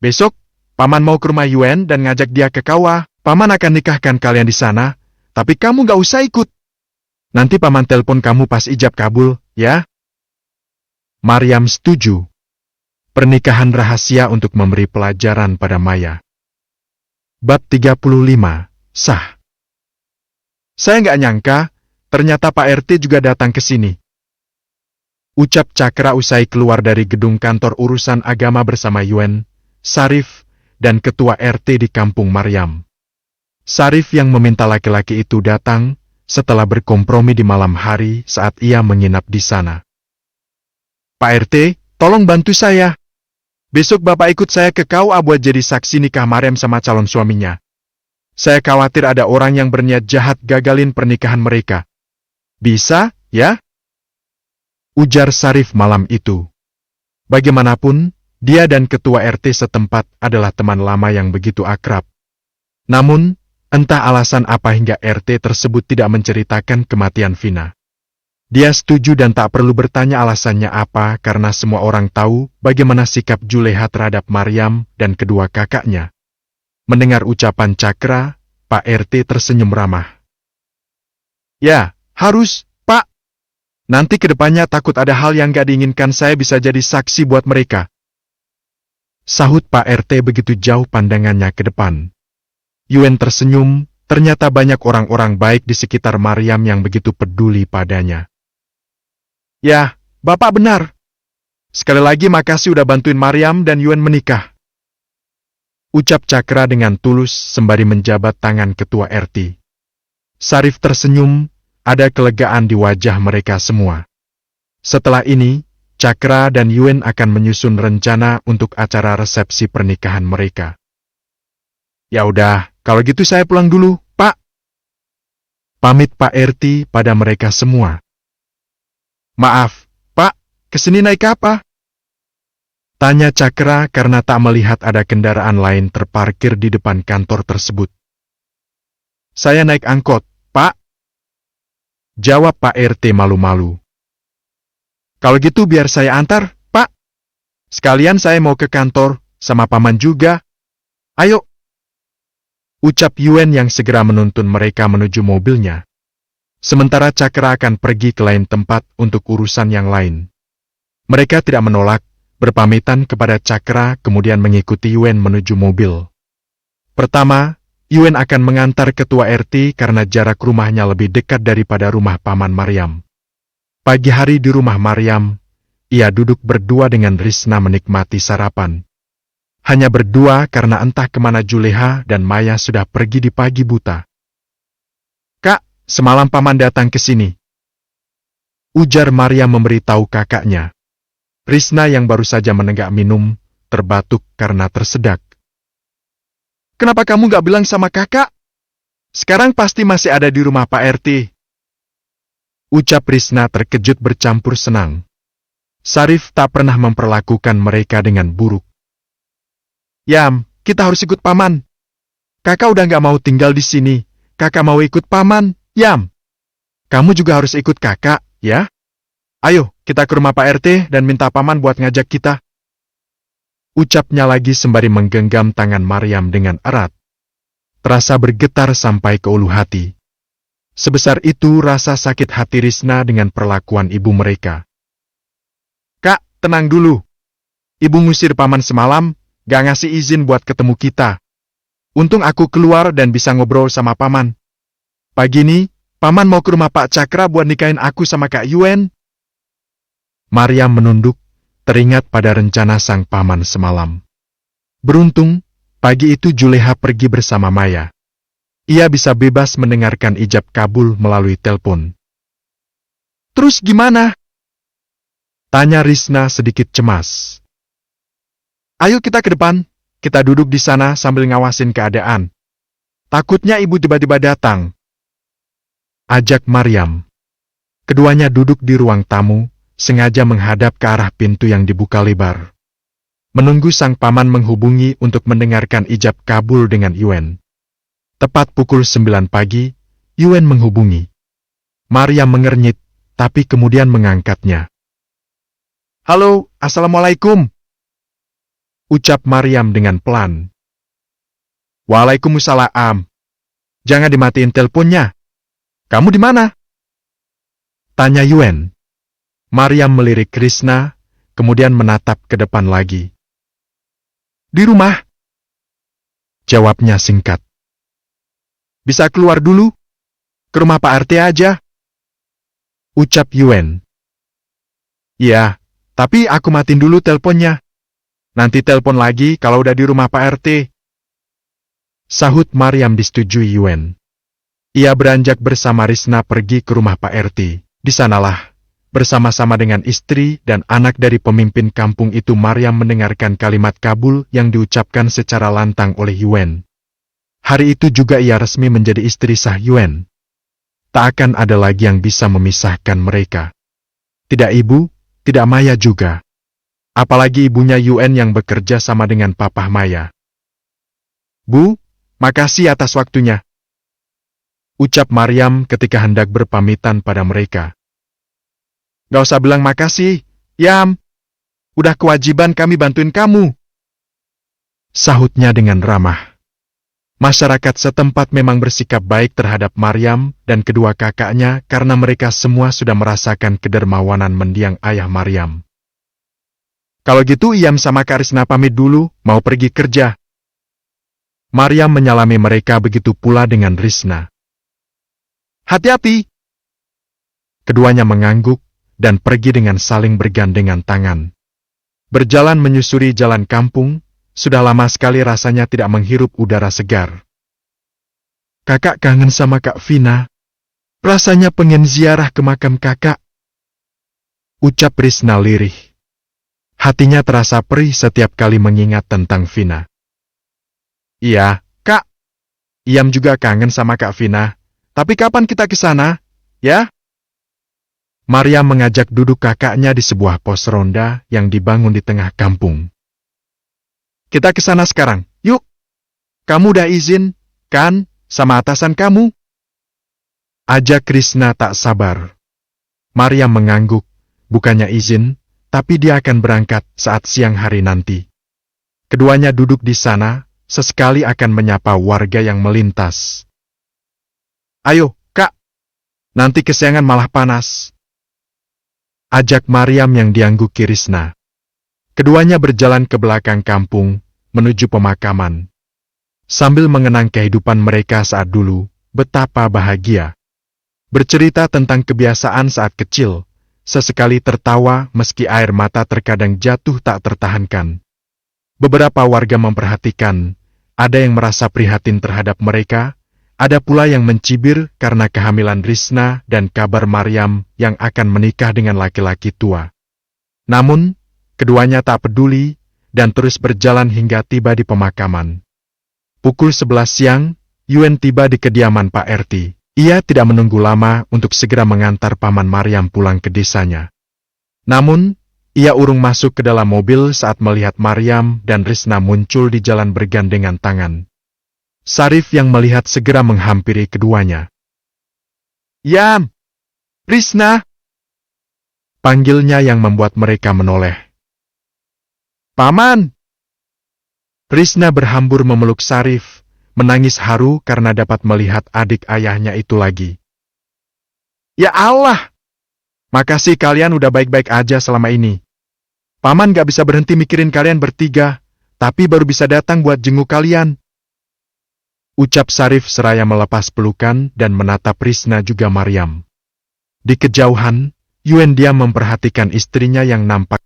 Besok, Paman mau ke rumah Yuen dan ngajak dia ke KUA. Paman akan nikahkan kalian di sana, tapi kamu gak usah ikut. Nanti Paman telepon kamu pas ijab kabul, ya? Maryam setuju. Pernikahan rahasia untuk memberi pelajaran pada Maya. Bab 35, sah. Saya nggak nyangka, ternyata Pak RT juga datang ke sini. Ucap Cakra usai keluar dari gedung kantor urusan agama bersama Yuen, Sarif, dan ketua RT di kampung Maryam. Sarif yang meminta laki-laki itu datang, setelah berkompromi di malam hari saat ia menginap di sana. Pak RT, tolong bantu saya. Besok Bapak ikut saya ke KUA buat jadi saksi nikah Maryam sama calon suaminya. Saya khawatir ada orang yang berniat jahat gagalin pernikahan mereka. Bisa, ya? Ujar Sarif malam itu. Bagaimanapun, dia dan ketua RT setempat adalah teman lama yang begitu akrab. Namun, entah alasan apa hingga RT tersebut tidak menceritakan kematian Vina. Dia setuju dan tak perlu bertanya alasannya apa karena semua orang tahu bagaimana sikap Juleha terhadap Maryam dan kedua kakaknya. Mendengar ucapan Cakra, Pak RT tersenyum ramah. Ya, harus, Pak. Nanti ke depannya takut ada hal yang gak diinginkan saya bisa jadi saksi buat mereka. Sahut Pak RT begitu jauh pandangannya ke depan. Yuen tersenyum, ternyata banyak orang-orang baik di sekitar Maryam yang begitu peduli padanya. Ya, Bapak benar. Sekali lagi makasih udah bantuin Maryam dan Yuen menikah. Ucap Cakra dengan tulus sembari menjabat tangan ketua RT. Sarif tersenyum, ada kelegaan di wajah mereka semua. Setelah ini, Cakra dan Yuen akan menyusun rencana untuk acara resepsi pernikahan mereka. Ya udah, kalau gitu saya pulang dulu, Pak. Pamit Pak RT pada mereka semua. Maaf, Pak, kesini naik apa? Tanya Cakra karena tak melihat ada kendaraan lain terparkir di depan kantor tersebut. Saya naik angkot, Pak. Jawab Pak RT malu-malu. Kalau gitu biar saya antar, Pak. Sekalian saya mau ke kantor, sama paman juga. Ayo. Ucap Yuen yang segera menuntun mereka menuju mobilnya. Sementara Cakra akan pergi ke lain tempat untuk urusan yang lain. Mereka tidak menolak, berpamitan kepada Cakra kemudian mengikuti Yuen menuju mobil. Pertama, Yuen akan mengantar ketua RT karena jarak rumahnya lebih dekat daripada rumah paman Maryam. Pagi hari di rumah Maryam, ia duduk berdua dengan Risna menikmati sarapan. Hanya berdua karena entah kemana Juleha dan Maya sudah pergi di pagi buta. Kak, semalam paman datang ke sini. Ujar Maryam memberitahu kakaknya. Risna yang baru saja menenggak minum, terbatuk karena tersedak. Kenapa kamu gak bilang sama kakak? Sekarang pasti masih ada di rumah Pak RT. Ucap Risna terkejut bercampur senang. Sarif tak pernah memperlakukan mereka dengan buruk. Yam, kita harus ikut paman. Kakak udah gak mau tinggal di sini. Kakak mau ikut paman, Yam. Kamu juga harus ikut kakak, ya? Ayo, kita ke rumah Pak RT dan minta paman buat ngajak kita. Ucapnya lagi sembari menggenggam tangan Maryam dengan erat. Terasa bergetar sampai ke ulu hati. Sebesar itu rasa sakit hati Risna dengan perlakuan ibu mereka. Kak, tenang dulu. Ibu ngusir paman semalam, gak ngasih izin buat ketemu kita. Untung aku keluar dan bisa ngobrol sama paman. Pagi ini, paman mau ke rumah Pak Cakra buat nikahin aku sama Kak Yuen. Maryam menunduk, teringat pada rencana sang paman semalam. Beruntung, pagi itu Juleha pergi bersama Maya. Ia bisa bebas mendengarkan ijab kabul melalui telepon. Terus gimana? Tanya Risna sedikit cemas. Ayo kita ke depan, kita duduk di sana sambil ngawasin keadaan. Takutnya ibu tiba-tiba datang. Ajak Maryam. Keduanya duduk di ruang tamu, sengaja menghadap ke arah pintu yang dibuka lebar. Menunggu sang paman menghubungi untuk mendengarkan ijab kabul dengan Yuen. Tepat pukul 9 pagi, Yuen menghubungi. Maryam mengernyit, tapi kemudian mengangkatnya. Halo, Assalamualaikum. Ucap Maryam dengan pelan. Waalaikumsalam. Jangan dimatiin teleponnya. Kamu di mana? Tanya Yuen. Maryam melirik Risna, kemudian menatap ke depan lagi. Di rumah. Jawabnya singkat. Bisa keluar dulu? Ke rumah Pak RT aja. Ucap Yuen. Iya, tapi aku matiin dulu teleponnya. Nanti telepon lagi kalau udah di rumah Pak RT. Sahut Maryam disetujui Yuen. Ia beranjak bersama Risna pergi ke rumah Pak RT. Di sanalah, bersama-sama dengan istri dan anak dari pemimpin kampung itu Maryam mendengarkan kalimat kabul yang diucapkan secara lantang oleh Yuen. Hari itu juga ia resmi menjadi istri sah Yuen. Tak akan ada lagi yang bisa memisahkan mereka. Tidak ibu, tidak Maya juga. Apalagi ibunya Yuen yang bekerja sama dengan Papa Maya. Bu, makasih atas waktunya. Ucap Maryam ketika hendak berpamitan pada mereka. Gak usah bilang makasih, Yam. Udah kewajiban kami bantuin kamu. Sahutnya dengan ramah. Masyarakat setempat memang bersikap baik terhadap Maryam dan kedua kakaknya karena mereka semua sudah merasakan kedermawanan mendiang ayah Maryam. Kalau gitu Yam sama Kak Risna pamit dulu, mau pergi kerja. Maryam menyalami mereka begitu pula dengan Risna. Hati-hati. Keduanya mengangguk dan pergi dengan saling bergandengan tangan. Berjalan menyusuri jalan kampung, sudah lama sekali rasanya tidak menghirup udara segar. Kakak kangen sama Kak Vina. Rasanya pengen ziarah ke makam kakak. Ucap Risna lirih. Hatinya terasa perih setiap kali mengingat tentang Vina. Iya, Kak. Iam juga kangen sama Kak Vina. Tapi kapan kita ke sana, ya? Maria mengajak duduk kakaknya di sebuah pos ronda yang dibangun di tengah kampung. Kita ke sana sekarang, yuk. Kamu udah izin, kan, sama atasan kamu? Ajak Krishna tak sabar. Maria mengangguk, bukannya izin, tapi dia akan berangkat saat siang hari nanti. Keduanya duduk di sana, sesekali akan menyapa warga yang melintas. Ayo, Kak. Nanti kesiangan malah panas. Ajak Mariam yang diangguki Krishna. Keduanya berjalan ke belakang kampung, menuju pemakaman. Sambil mengenang kehidupan mereka saat dulu, betapa bahagia. Bercerita tentang kebiasaan saat kecil, sesekali tertawa meski air mata terkadang jatuh tak tertahankan. Beberapa warga memperhatikan, ada yang merasa prihatin terhadap mereka, ada pula yang mencibir karena kehamilan Krishna dan kabar Mariam yang akan menikah dengan laki-laki tua. Namun, keduanya tak peduli dan terus berjalan hingga tiba di pemakaman. Pukul 11 siang, Yuen tiba di kediaman Pak RT. Ia tidak menunggu lama untuk segera mengantar paman Mariam pulang ke desanya. Namun, ia urung masuk ke dalam mobil saat melihat Mariam dan Krishna muncul di jalan bergandengan tangan. Sarif yang melihat segera menghampiri keduanya. Yam! Krishna! Panggilnya yang membuat mereka menoleh. Paman! Krishna berhambur memeluk Sarif, menangis haru karena dapat melihat adik ayahnya itu lagi. Ya Allah! Makasih kalian udah baik-baik aja selama ini. Paman gak bisa berhenti mikirin kalian bertiga, tapi baru bisa datang buat jenguk kalian. Ucap Sarif seraya melepas pelukan dan menatap Krishna juga Mariam. Di kejauhan, Yuen diam memperhatikan istrinya yang nampak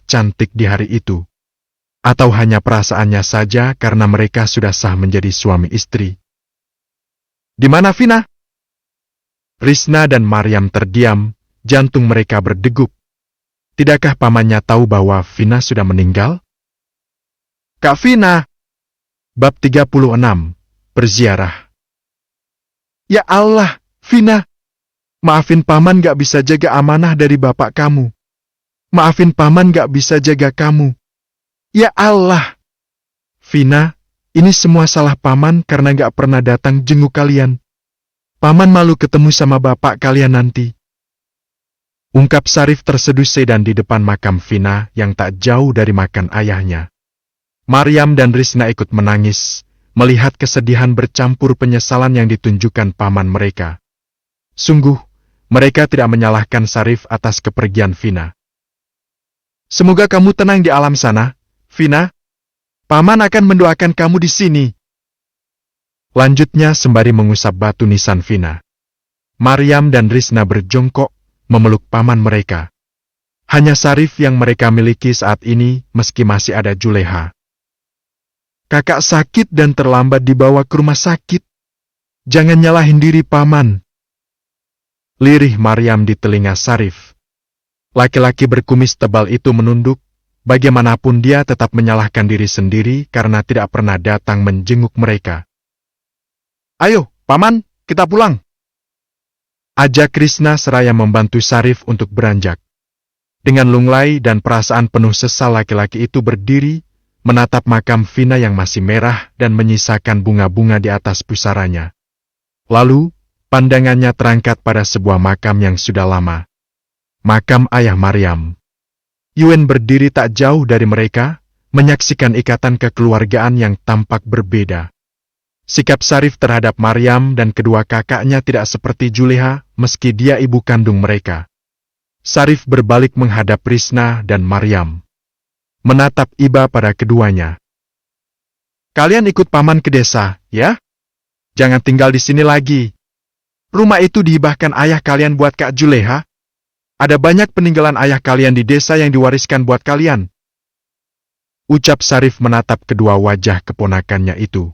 cantik di hari itu. Atau hanya perasaannya saja karena mereka sudah sah menjadi suami istri. Di mana Vina? Krishna dan Mariam terdiam, jantung mereka berdegup. Tidakkah pamannya tahu bahwa Vina sudah meninggal? Kak Vina! Bab 36. Berziarah. Ya Allah, Vina! Maafin paman gak bisa jaga amanah dari bapak kamu. Maafin paman gak bisa jaga kamu. Ya Allah! Vina, ini semua salah paman karena gak pernah datang jenguk kalian. Paman malu ketemu sama bapak kalian nanti. Ungkap Sarif terseduh sedan di depan makam Vina yang tak jauh dari makam ayahnya. Mariam dan Krishna ikut menangis, melihat kesedihan bercampur penyesalan yang ditunjukkan paman mereka. Sungguh, mereka tidak menyalahkan Sarif atas kepergian Vina. Semoga kamu tenang di alam sana, Vina. Paman akan mendoakan kamu di sini. Lanjutnya sembari mengusap batu nisan Vina. Mariam dan Krishna berjongkok, memeluk paman mereka. Hanya Sarif yang mereka miliki saat ini meski masih ada Juleha. Kakak sakit dan terlambat dibawa ke rumah sakit. Jangan nyalahin diri paman. Lirih Mariam di telinga Sarif. Laki-laki berkumis tebal itu menunduk, bagaimanapun dia tetap menyalahkan diri sendiri karena tidak pernah datang menjenguk mereka. Ayo, paman, kita pulang. Ajak Krishna seraya membantu Sarif untuk beranjak. Dengan lunglai dan perasaan penuh sesal laki-laki itu berdiri, menatap makam Vina yang masih merah dan menyisakan bunga-bunga di atas pusaranya. Lalu, pandangannya terangkat pada sebuah makam yang sudah lama. Makam ayah Mariam. Yuen berdiri tak jauh dari mereka, menyaksikan ikatan kekeluargaan yang tampak berbeda. Sikap Sarif terhadap Mariam dan kedua kakaknya tidak seperti Juleha, meski dia ibu kandung mereka. Sarif berbalik menghadap Krishna dan Mariam. Menatap iba pada keduanya. Kalian ikut paman ke desa, ya? Jangan tinggal di sini lagi. Rumah itu dihibahkan ayah kalian buat Kak Juleha. Ada banyak peninggalan ayah kalian di desa yang diwariskan buat kalian. Ucap Sarif menatap kedua wajah keponakannya itu.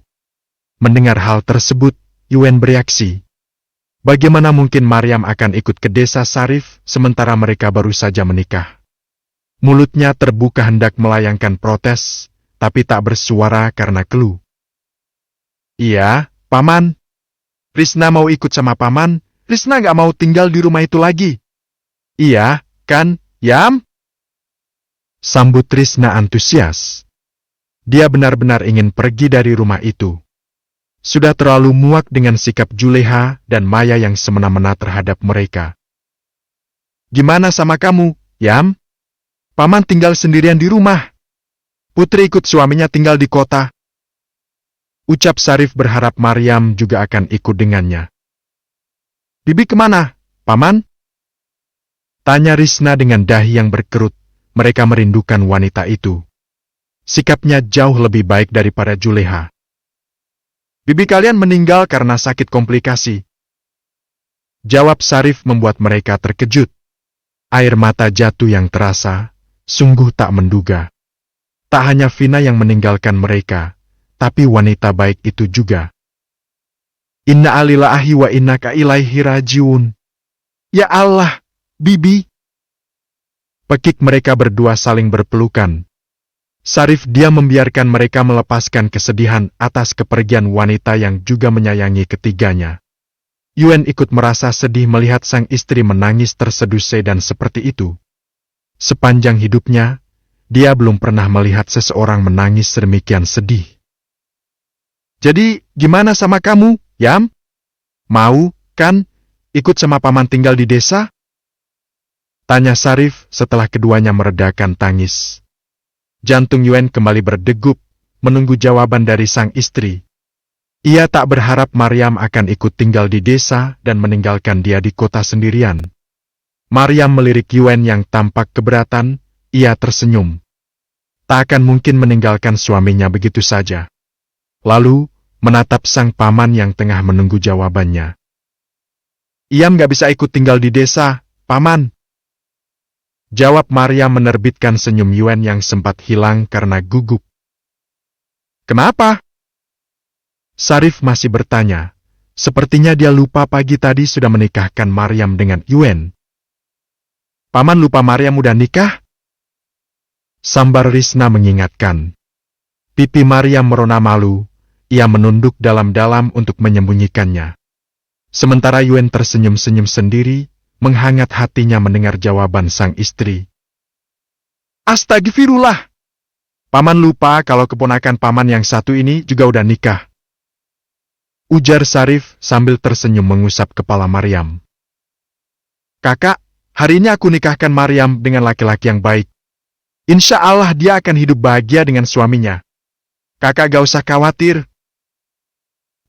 Mendengar hal tersebut, Yuen bereaksi. Bagaimana mungkin Mariam akan ikut ke desa Sarif sementara mereka baru saja menikah? Mulutnya terbuka hendak melayangkan protes, tapi tak bersuara karena keluh. Iya, Paman. Risna mau ikut sama Paman. Risna gak mau tinggal di rumah itu lagi. Iya, kan, Yam? Sambut Risna antusias. Dia benar-benar ingin pergi dari rumah itu. Sudah terlalu muak dengan sikap Juleha dan Maya yang semena-mena terhadap mereka. Gimana sama kamu, Yam? Paman tinggal sendirian di rumah. Putri ikut suaminya tinggal di kota. Ucap Sarif berharap Maryam juga akan ikut dengannya. Bibi kemana, Paman? Tanya Risna dengan dahi yang berkerut. Mereka merindukan wanita itu. Sikapnya jauh lebih baik daripada Juleha. Bibi kalian meninggal karena sakit komplikasi. Jawab Sarif membuat mereka terkejut. Air mata jatuh yang terasa, sungguh tak menduga. Tak hanya Vina yang meninggalkan mereka, tapi wanita baik itu juga. Inna alillahi wa inna ilaihi rajiun. Ya Allah, Bibi. Pekik mereka berdua saling berpelukan. Sarif dia membiarkan mereka melepaskan kesedihan atas kepergian wanita yang juga menyayangi ketiganya. Yuen ikut merasa sedih melihat sang istri menangis terseduh dan seperti itu. Sepanjang hidupnya, dia belum pernah melihat seseorang menangis sedemikian sedih. Jadi, gimana sama kamu, Yam? Mau, kan, ikut sama Paman tinggal di desa? Tanya Sarif setelah keduanya meredakan tangis. Jantung Yuen kembali berdegup, menunggu jawaban dari sang istri. Ia tak berharap Maryam akan ikut tinggal di desa dan meninggalkan dia di kota sendirian. Maryam melirik Yuen yang tampak keberatan, ia tersenyum. Tak akan mungkin meninggalkan suaminya begitu saja. Lalu, menatap sang paman yang tengah menunggu jawabannya. Iam gak bisa ikut tinggal di desa, Paman. Jawab Maryam menerbitkan senyum Yuen yang sempat hilang karena gugup. Kenapa? Sarif masih bertanya. Sepertinya dia lupa pagi tadi sudah menikahkan Maryam dengan Yuen. Paman lupa Maryam udah nikah? Sambar Risna mengingatkan. Pipi Maryam merona malu, ia menunduk dalam-dalam untuk menyembunyikannya. Sementara Yuen tersenyum-senyum sendiri, menghangat hatinya mendengar jawaban sang istri. Astagfirullah! Paman lupa kalau keponakan paman yang satu ini juga udah nikah. Ujar Sarif sambil tersenyum mengusap kepala Maryam. Kakak, hari ini aku nikahkan Maryam dengan laki-laki yang baik. Insya Allah dia akan hidup bahagia dengan suaminya. Kakak gak usah khawatir.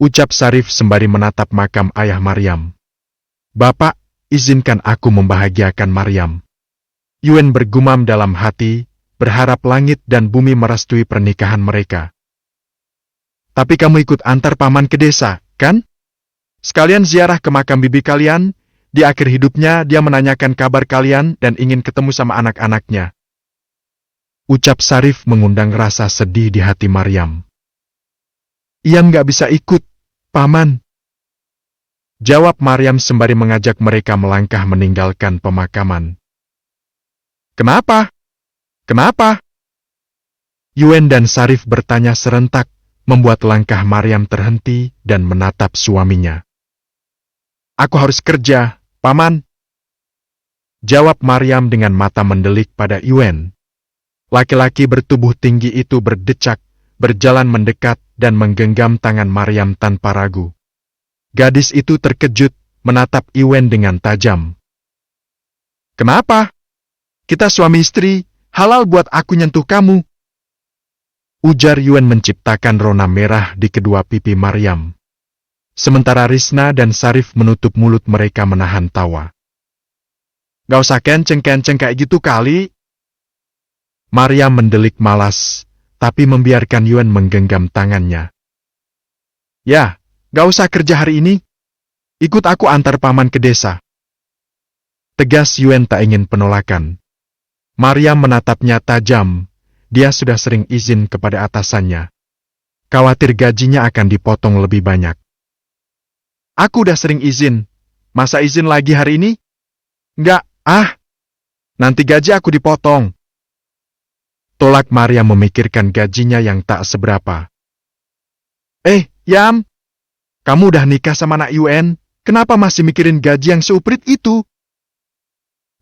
Ucap Sarif sembari menatap makam ayah Maryam. Bapak, izinkan aku membahagiakan Maryam. Yuen bergumam dalam hati, berharap langit dan bumi merestui pernikahan mereka. Tapi kamu ikut antar paman ke desa, kan? Sekalian ziarah ke makam bibi kalian, di akhir hidupnya dia menanyakan kabar kalian dan ingin ketemu sama anak-anaknya. Ucap Sarif mengundang rasa sedih di hati Maryam. Iam gak bisa ikut, Paman. Jawab Maryam sembari mengajak mereka melangkah meninggalkan pemakaman. Kenapa? Kenapa? Yuen dan Sarif bertanya serentak, membuat langkah Maryam terhenti dan menatap suaminya. Aku harus kerja, Paman. Jawab Maryam dengan mata mendelik pada Yuen. Laki-laki bertubuh tinggi itu berdecak, berjalan mendekat dan menggenggam tangan Maryam tanpa ragu. Gadis itu terkejut, menatap Yuen dengan tajam. Kenapa? Kita suami istri, halal buat aku nyentuh kamu. Ujar Yuen menciptakan rona merah di kedua pipi Maryam. Sementara Risna dan Sarif menutup mulut mereka menahan tawa. Gak usah kenceng-kenceng kayak gitu kali. Maryam mendelik malas, tapi membiarkan Yuen menggenggam tangannya. Ya. Gak usah kerja hari ini. Ikut aku antar paman ke desa. Tegas Yuen tak ingin penolakan. Maryam menatapnya tajam. Dia sudah sering izin kepada atasannya. Khawatir gajinya akan dipotong lebih banyak. Aku udah sering izin. Masa izin lagi hari ini? Enggak, Nanti gaji aku dipotong. Tolak Maryam memikirkan gajinya yang tak seberapa. Yam, kamu udah nikah sama anak Yuen, kenapa masih mikirin gaji yang seuprit itu?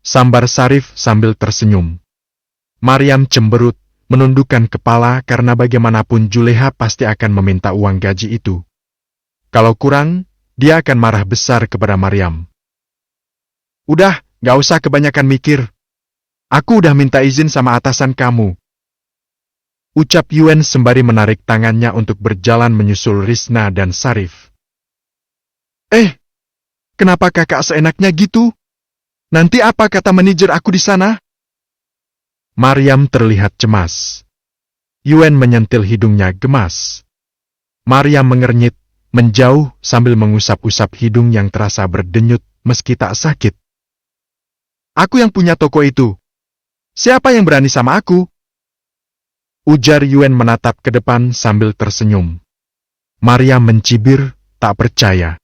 Sambar Sarif sambil tersenyum. Maryam cemberut, menundukkan kepala karena bagaimanapun Juleha pasti akan meminta uang gaji itu. Kalau kurang, dia akan marah besar kepada Maryam. Udah, gak usah kebanyakan mikir. Aku udah minta izin sama atasan kamu. Ucap Yuen sembari menarik tangannya untuk berjalan menyusul Risna dan Sarif. Kenapa kakak seenaknya gitu? Nanti apa kata manajer aku di sana? Maryam terlihat cemas. Yuen menyentil hidungnya gemas. Maryam mengernyit, menjauh sambil mengusap-usap hidung yang terasa berdenyut meski tak sakit. Aku yang punya toko itu. Siapa yang berani sama aku? Ujar Yuen menatap ke depan sambil tersenyum. Maryam mencibir, tak percaya.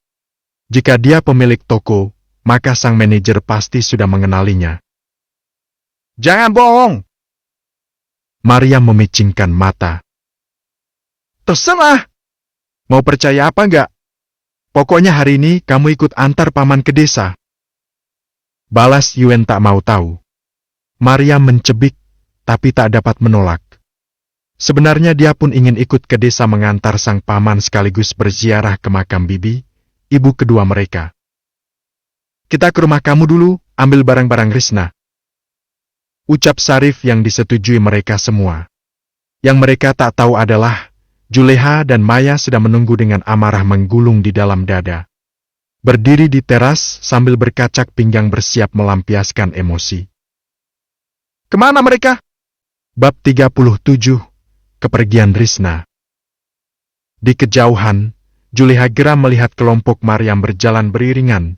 Jika dia pemilik toko, maka sang manajer pasti sudah mengenalinya. Jangan bohong! Maryam memicingkan mata. Terserah! Mau percaya apa enggak? Pokoknya hari ini kamu ikut antar paman ke desa. Balas Yuen tak mau tahu. Maryam mencebik, tapi tak dapat menolak. Sebenarnya dia pun ingin ikut ke desa mengantar sang paman sekaligus berziarah ke makam bibi, ibu kedua mereka. Kita ke rumah kamu dulu, ambil barang-barang Risna. Ucap Sarif yang disetujui mereka semua. Yang mereka tak tahu adalah, Juleha dan Maya sedang menunggu dengan amarah menggulung di dalam dada. Berdiri di teras sambil berkacak pinggang bersiap melampiaskan emosi. Kemana mereka? Bab 37, Kepergian Risna. Di kejauhan, Juleha geram melihat kelompok Maryam berjalan beriringan.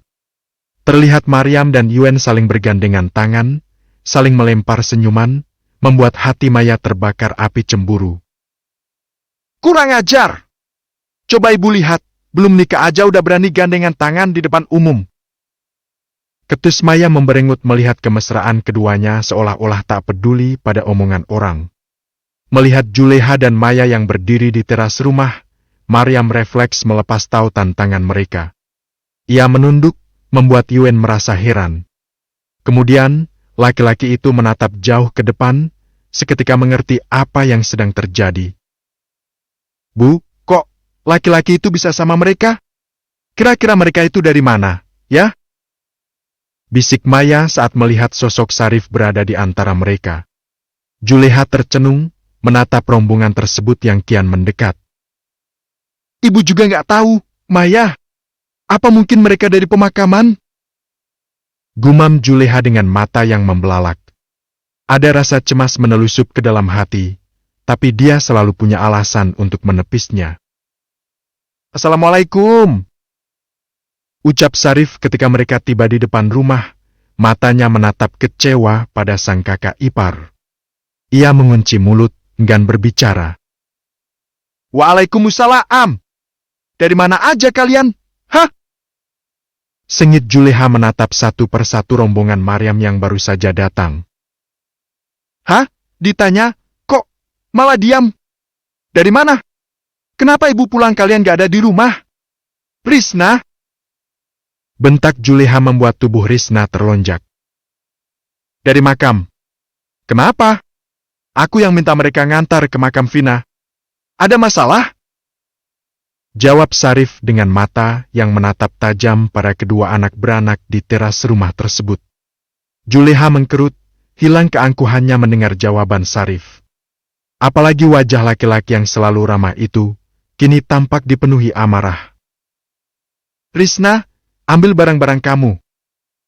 Terlihat Maryam dan Yuen saling bergandengan tangan, saling melempar senyuman, membuat hati Maya terbakar api cemburu. Kurang ajar! Coba ibu lihat, belum nikah aja udah berani gandengan tangan di depan umum. Ketus Maya memberengut melihat kemesraan keduanya seolah-olah tak peduli pada omongan orang. Melihat Juleha dan Maya yang berdiri di teras rumah, Maryam refleks melepas tautan tangan mereka. Ia menunduk, membuat Yuen merasa heran. Kemudian, laki-laki itu menatap jauh ke depan, seketika mengerti apa yang sedang terjadi. Bu, kok laki-laki itu bisa sama mereka? Kira-kira mereka itu dari mana, ya? Bisik Maya saat melihat sosok Sarif berada di antara mereka. Juleha tercenung, menatap rombongan tersebut yang kian mendekat. Ibu juga nggak tahu, Maya. Apa mungkin mereka dari pemakaman? Gumam Juleha dengan mata yang membelalak. Ada rasa cemas menelusup ke dalam hati, tapi dia selalu punya alasan untuk menepisnya. Assalamualaikum. Ucap Sarif ketika mereka tiba di depan rumah, matanya menatap kecewa pada sang kakak ipar. Ia mengunci mulut, enggan berbicara. Waalaikumsalam. Dari mana aja kalian? Hah? Sengit Juleha menatap satu persatu rombongan Maryam yang baru saja datang. Hah? Ditanya, kok malah diam? Dari mana? Kenapa ibu pulang kalian gak ada di rumah? Risna? Bentak Juleha membuat tubuh Risna terlonjak. Dari makam. Kenapa? Aku yang minta mereka ngantar ke makam Vina. Ada masalah? Jawab Sarif dengan mata yang menatap tajam pada kedua anak beranak di teras rumah tersebut. Juleha mengkerut, hilang keangkuhannya mendengar jawaban Sarif. Apalagi wajah laki-laki yang selalu ramah itu, kini tampak dipenuhi amarah. Risna, ambil barang-barang kamu.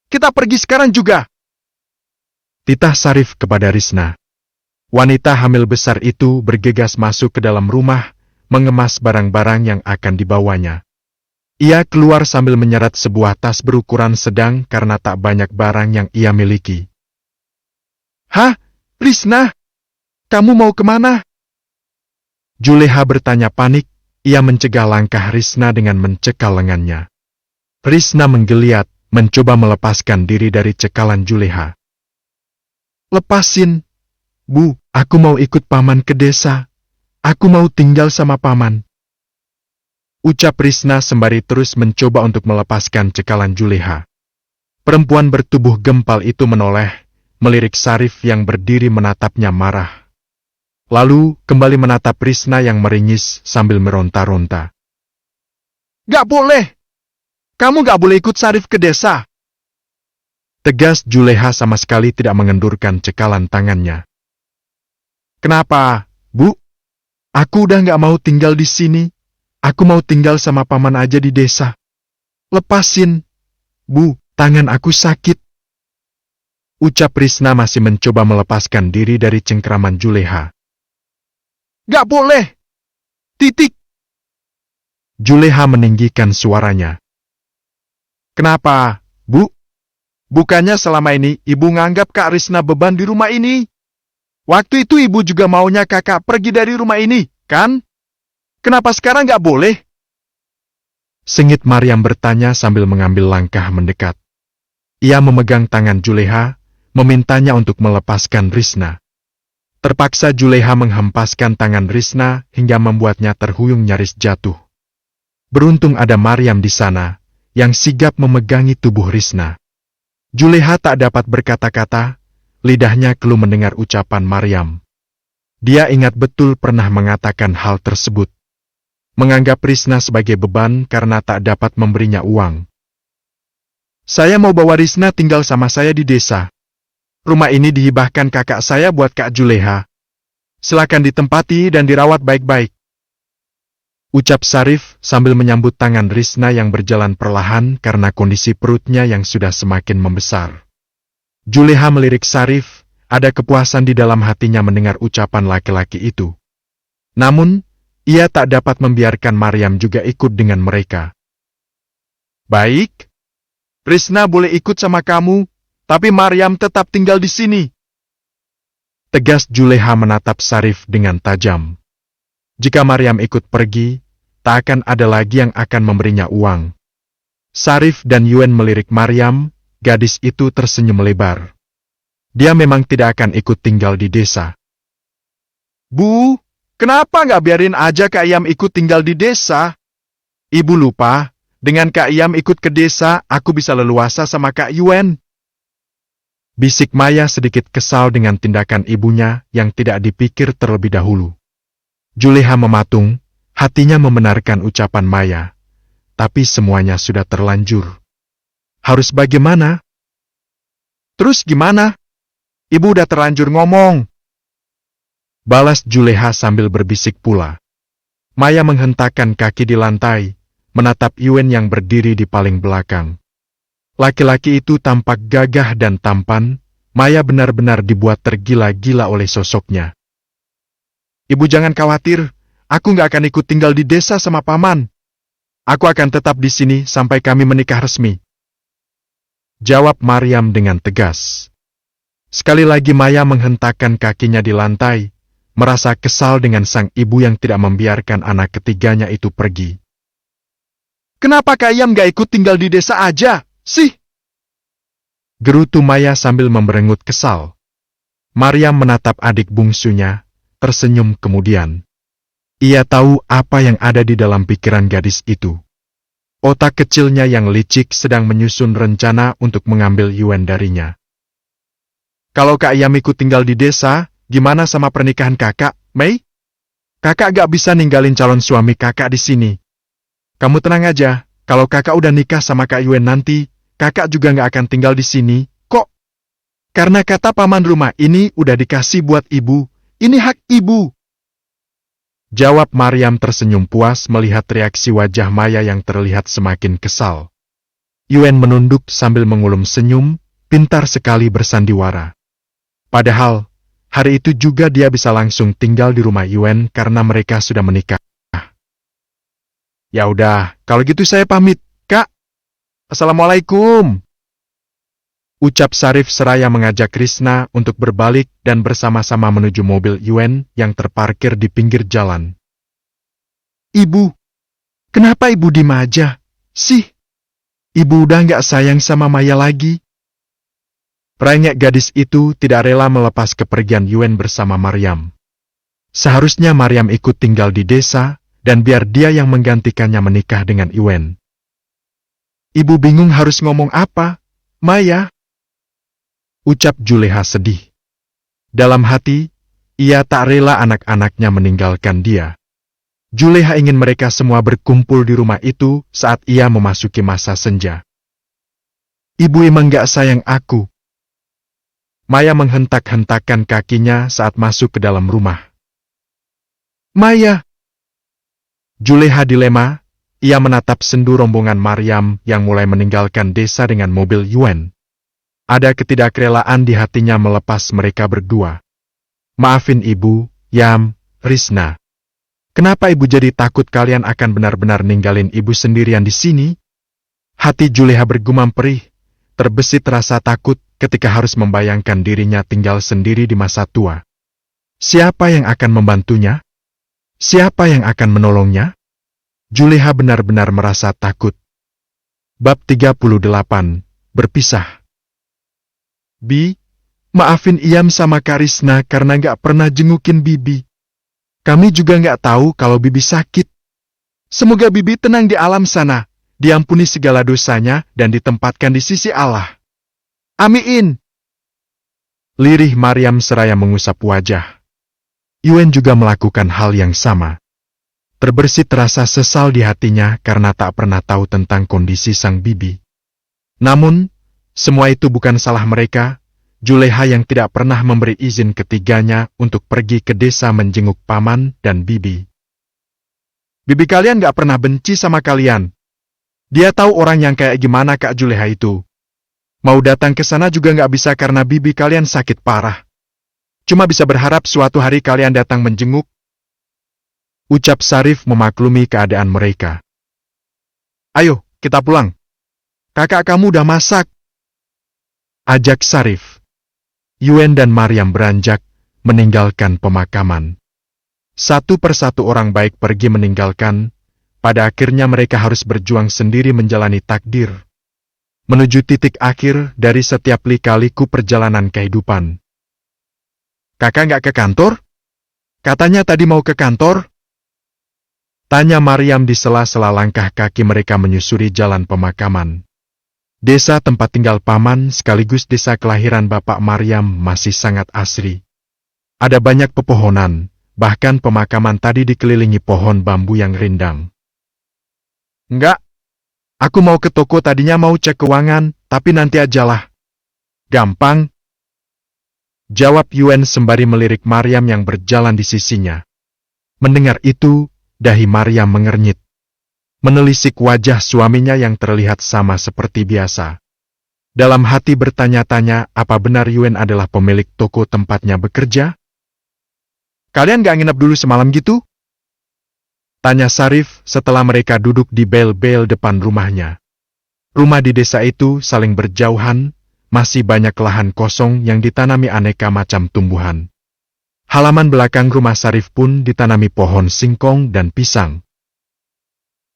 Kita pergi sekarang juga. Titah Sarif kepada Risna. Wanita hamil besar itu bergegas masuk ke dalam rumah, mengemas barang-barang yang akan dibawanya. Ia keluar sambil menyeret sebuah tas berukuran sedang karena tak banyak barang yang ia miliki. Hah? Risna? Kamu mau kemana? Juleha bertanya panik, ia mencegah langkah Risna dengan mencekal lengannya. Risna menggeliat, mencoba melepaskan diri dari cekalan Juleha. Lepasin! Bu, aku mau ikut paman ke desa. Aku mau tinggal sama paman. Ucap Risna sembari terus mencoba untuk melepaskan cekalan Juleha. Perempuan bertubuh gempal itu menoleh, melirik Sarif yang berdiri menatapnya marah. Lalu kembali menatap Risna yang meringis sambil meronta-ronta. Gak boleh! Kamu gak boleh ikut Sarif ke desa! Tegas Juleha sama sekali tidak mengendurkan cekalan tangannya. Kenapa, Bu? Aku udah gak mau tinggal di sini. Aku mau tinggal sama paman aja di desa. Lepasin. Bu, tangan aku sakit. Ucap Risna masih mencoba melepaskan diri dari cengkraman Juleha. Gak boleh! Titik! Juleha meninggikan suaranya. Kenapa, Bu? Bukannya selama ini ibu nganggap Kak Risna beban di rumah ini? Waktu itu ibu juga maunya kakak pergi dari rumah ini, kan? Kenapa sekarang gak boleh? Sengit Maryam bertanya sambil mengambil langkah mendekat. Ia memegang tangan Juleha, memintanya untuk melepaskan Risna. Terpaksa Juleha menghempaskan tangan Risna hingga membuatnya terhuyung nyaris jatuh. Beruntung ada Maryam di sana, yang sigap memegangi tubuh Risna. Juleha tak dapat berkata-kata, lidahnya keluh mendengar ucapan Maryam. Dia ingat betul pernah mengatakan hal tersebut. Menganggap Risna sebagai beban karena tak dapat memberinya uang. Saya mau bawa Risna tinggal sama saya di desa. Rumah ini dihibahkan kakak saya buat Kak Juleha. Silakan ditempati dan dirawat baik-baik. Ucap Sarif sambil menyambut tangan Risna yang berjalan perlahan karena kondisi perutnya yang sudah semakin membesar. Juleha melirik Sarif, ada kepuasan di dalam hatinya mendengar ucapan laki-laki itu. Namun, ia tak dapat membiarkan Maryam juga ikut dengan mereka. Baik, Risna boleh ikut sama kamu, tapi Maryam tetap tinggal di sini. Tegas Juleha menatap Sarif dengan tajam. Jika Maryam ikut pergi, tak akan ada lagi yang akan memberinya uang. Sarif dan Yuen melirik Maryam, gadis itu tersenyum lebar. Dia memang tidak akan ikut tinggal di desa. Bu, kenapa nggak biarin aja Kak Iyam ikut tinggal di desa? Ibu lupa, dengan Kak Iyam ikut ke desa, aku bisa leluasa sama Kak Yuen. Bisik Maya sedikit kesal dengan tindakan ibunya yang tidak dipikir terlebih dahulu. Juleha mematung, hatinya membenarkan ucapan Maya. Tapi semuanya sudah terlanjur. Harus bagaimana? Terus gimana? Ibu udah terlanjur ngomong. Balas Juleha sambil berbisik pula. Maya menghentakkan kaki di lantai, menatap Yuen yang berdiri di paling belakang. Laki-laki itu tampak gagah dan tampan, Maya benar-benar dibuat tergila-gila oleh sosoknya. Ibu jangan khawatir, aku nggak akan ikut tinggal di desa sama paman. Aku akan tetap di sini sampai kami menikah resmi. Jawab Maryam dengan tegas. Sekali lagi Maya menghentakkan kakinya di lantai, merasa kesal dengan sang ibu yang tidak membiarkan anak ketiganya itu pergi. Kenapa Kak Iyam nggak ikut tinggal di desa aja, sih? Gerutu Maya sambil memberengut kesal. Maryam menatap adik bungsunya, tersenyum kemudian. Ia tahu apa yang ada di dalam pikiran gadis itu. Otak kecilnya yang licik sedang menyusun rencana untuk mengambil Yuen darinya. Kalau Kak Iyam ikut tinggal di desa, gimana sama pernikahan kakak, Mei? Kakak gak bisa ninggalin calon suami kakak di sini. Kamu tenang aja, kalau kakak udah nikah sama Kak Yuen nanti, kakak juga gak akan tinggal di sini, kok? Karena kata paman rumah ini udah dikasih buat ibu, ini hak ibu. Jawab Maryam tersenyum puas melihat reaksi wajah Maya yang terlihat semakin kesal. Yuen menunduk sambil mengulum senyum, pintar sekali bersandiwara. Padahal, hari itu juga dia bisa langsung tinggal di rumah Yuen karena mereka sudah menikah. Ya udah, kalau gitu saya pamit, Kak. Assalamualaikum. Ucap Sarif seraya mengajak Risna untuk berbalik dan bersama-sama menuju mobil Yuen yang terparkir di pinggir jalan. Ibu, kenapa ibu diem aja, sih? Ibu udah nggak sayang sama Maya lagi? Perangnya gadis itu tidak rela melepas kepergian Yuen bersama Maryam. Seharusnya Maryam ikut tinggal di desa, dan biar dia yang menggantikannya menikah dengan Yuen. Ibu bingung harus ngomong apa, Maya? Ucap Juleha sedih. Dalam hati, ia tak rela anak-anaknya meninggalkan dia. Juleha ingin mereka semua berkumpul di rumah itu saat ia memasuki masa senja. Ibu emang gak sayang aku. Maya menghentak-hentakkan kakinya saat masuk ke dalam rumah. Maya! Juleha dilema, ia menatap sendu rombongan Maryam yang mulai meninggalkan desa dengan mobil Yuen. Ada ketidakrelaan di hatinya melepas mereka berdua. Maafin ibu, Yam, Risna. Kenapa ibu jadi takut kalian akan benar-benar ninggalin ibu sendirian di sini? Hati Juleha bergumam perih, terbesit rasa takut ketika harus membayangkan dirinya tinggal sendiri di masa tua. Siapa yang akan membantunya? Siapa yang akan menolongnya? Juleha benar-benar merasa takut. Bab 38, Berpisah. Bi, maafin Iyam sama Karisna karena gak pernah jengukin Bibi. Kami juga gak tahu kalau Bibi sakit. Semoga Bibi tenang di alam sana, diampuni segala dosanya dan ditempatkan di sisi Allah. Amin. Lirih Maryam seraya mengusap wajah. Yuen juga melakukan hal yang sama. Terbersit rasa sesal di hatinya karena tak pernah tahu tentang kondisi sang bibi. Namun, semua itu bukan salah mereka. Juleha yang tidak pernah memberi izin ketiganya untuk pergi ke desa menjenguk paman dan bibi. Bibi kalian gak pernah benci sama kalian. Dia tahu orang yang kayak gimana Kak Juleha itu. Mau datang ke sana juga gak bisa karena bibi kalian sakit parah. Cuma bisa berharap suatu hari kalian datang menjenguk. Ucap Sarif memaklumi keadaan mereka. Ayo, kita pulang. Kakak kamu udah masak. Ajak Sarif. Yuen dan Maryam beranjak, meninggalkan pemakaman. Satu persatu orang baik pergi meninggalkan, pada akhirnya mereka harus berjuang sendiri menjalani takdir. Menuju titik akhir dari setiap lika-liku perjalanan kehidupan. Kakak nggak ke kantor? Katanya tadi mau ke kantor? Tanya Maryam di sela-sela langkah kaki mereka menyusuri jalan pemakaman. Desa tempat tinggal paman sekaligus desa kelahiran bapak Maryam masih sangat asri. Ada banyak pepohonan, bahkan pemakaman tadi dikelilingi pohon bambu yang rindang. Enggak. Aku mau ke toko tadinya mau cek keuangan, tapi nanti ajalah. Gampang. Jawab Yuen sembari melirik Maryam yang berjalan di sisinya. Mendengar itu, dahi Maryam mengernyit. Menelisik wajah suaminya yang terlihat sama seperti biasa. Dalam hati bertanya-tanya apa benar Yuen adalah pemilik toko tempatnya bekerja? Kalian gak nginep dulu semalam gitu? Tanya Sarif setelah mereka duduk di bel-bel depan rumahnya. Rumah di desa itu saling berjauhan, masih banyak lahan kosong yang ditanami aneka macam tumbuhan. Halaman belakang rumah Sarif pun ditanami pohon singkong dan pisang.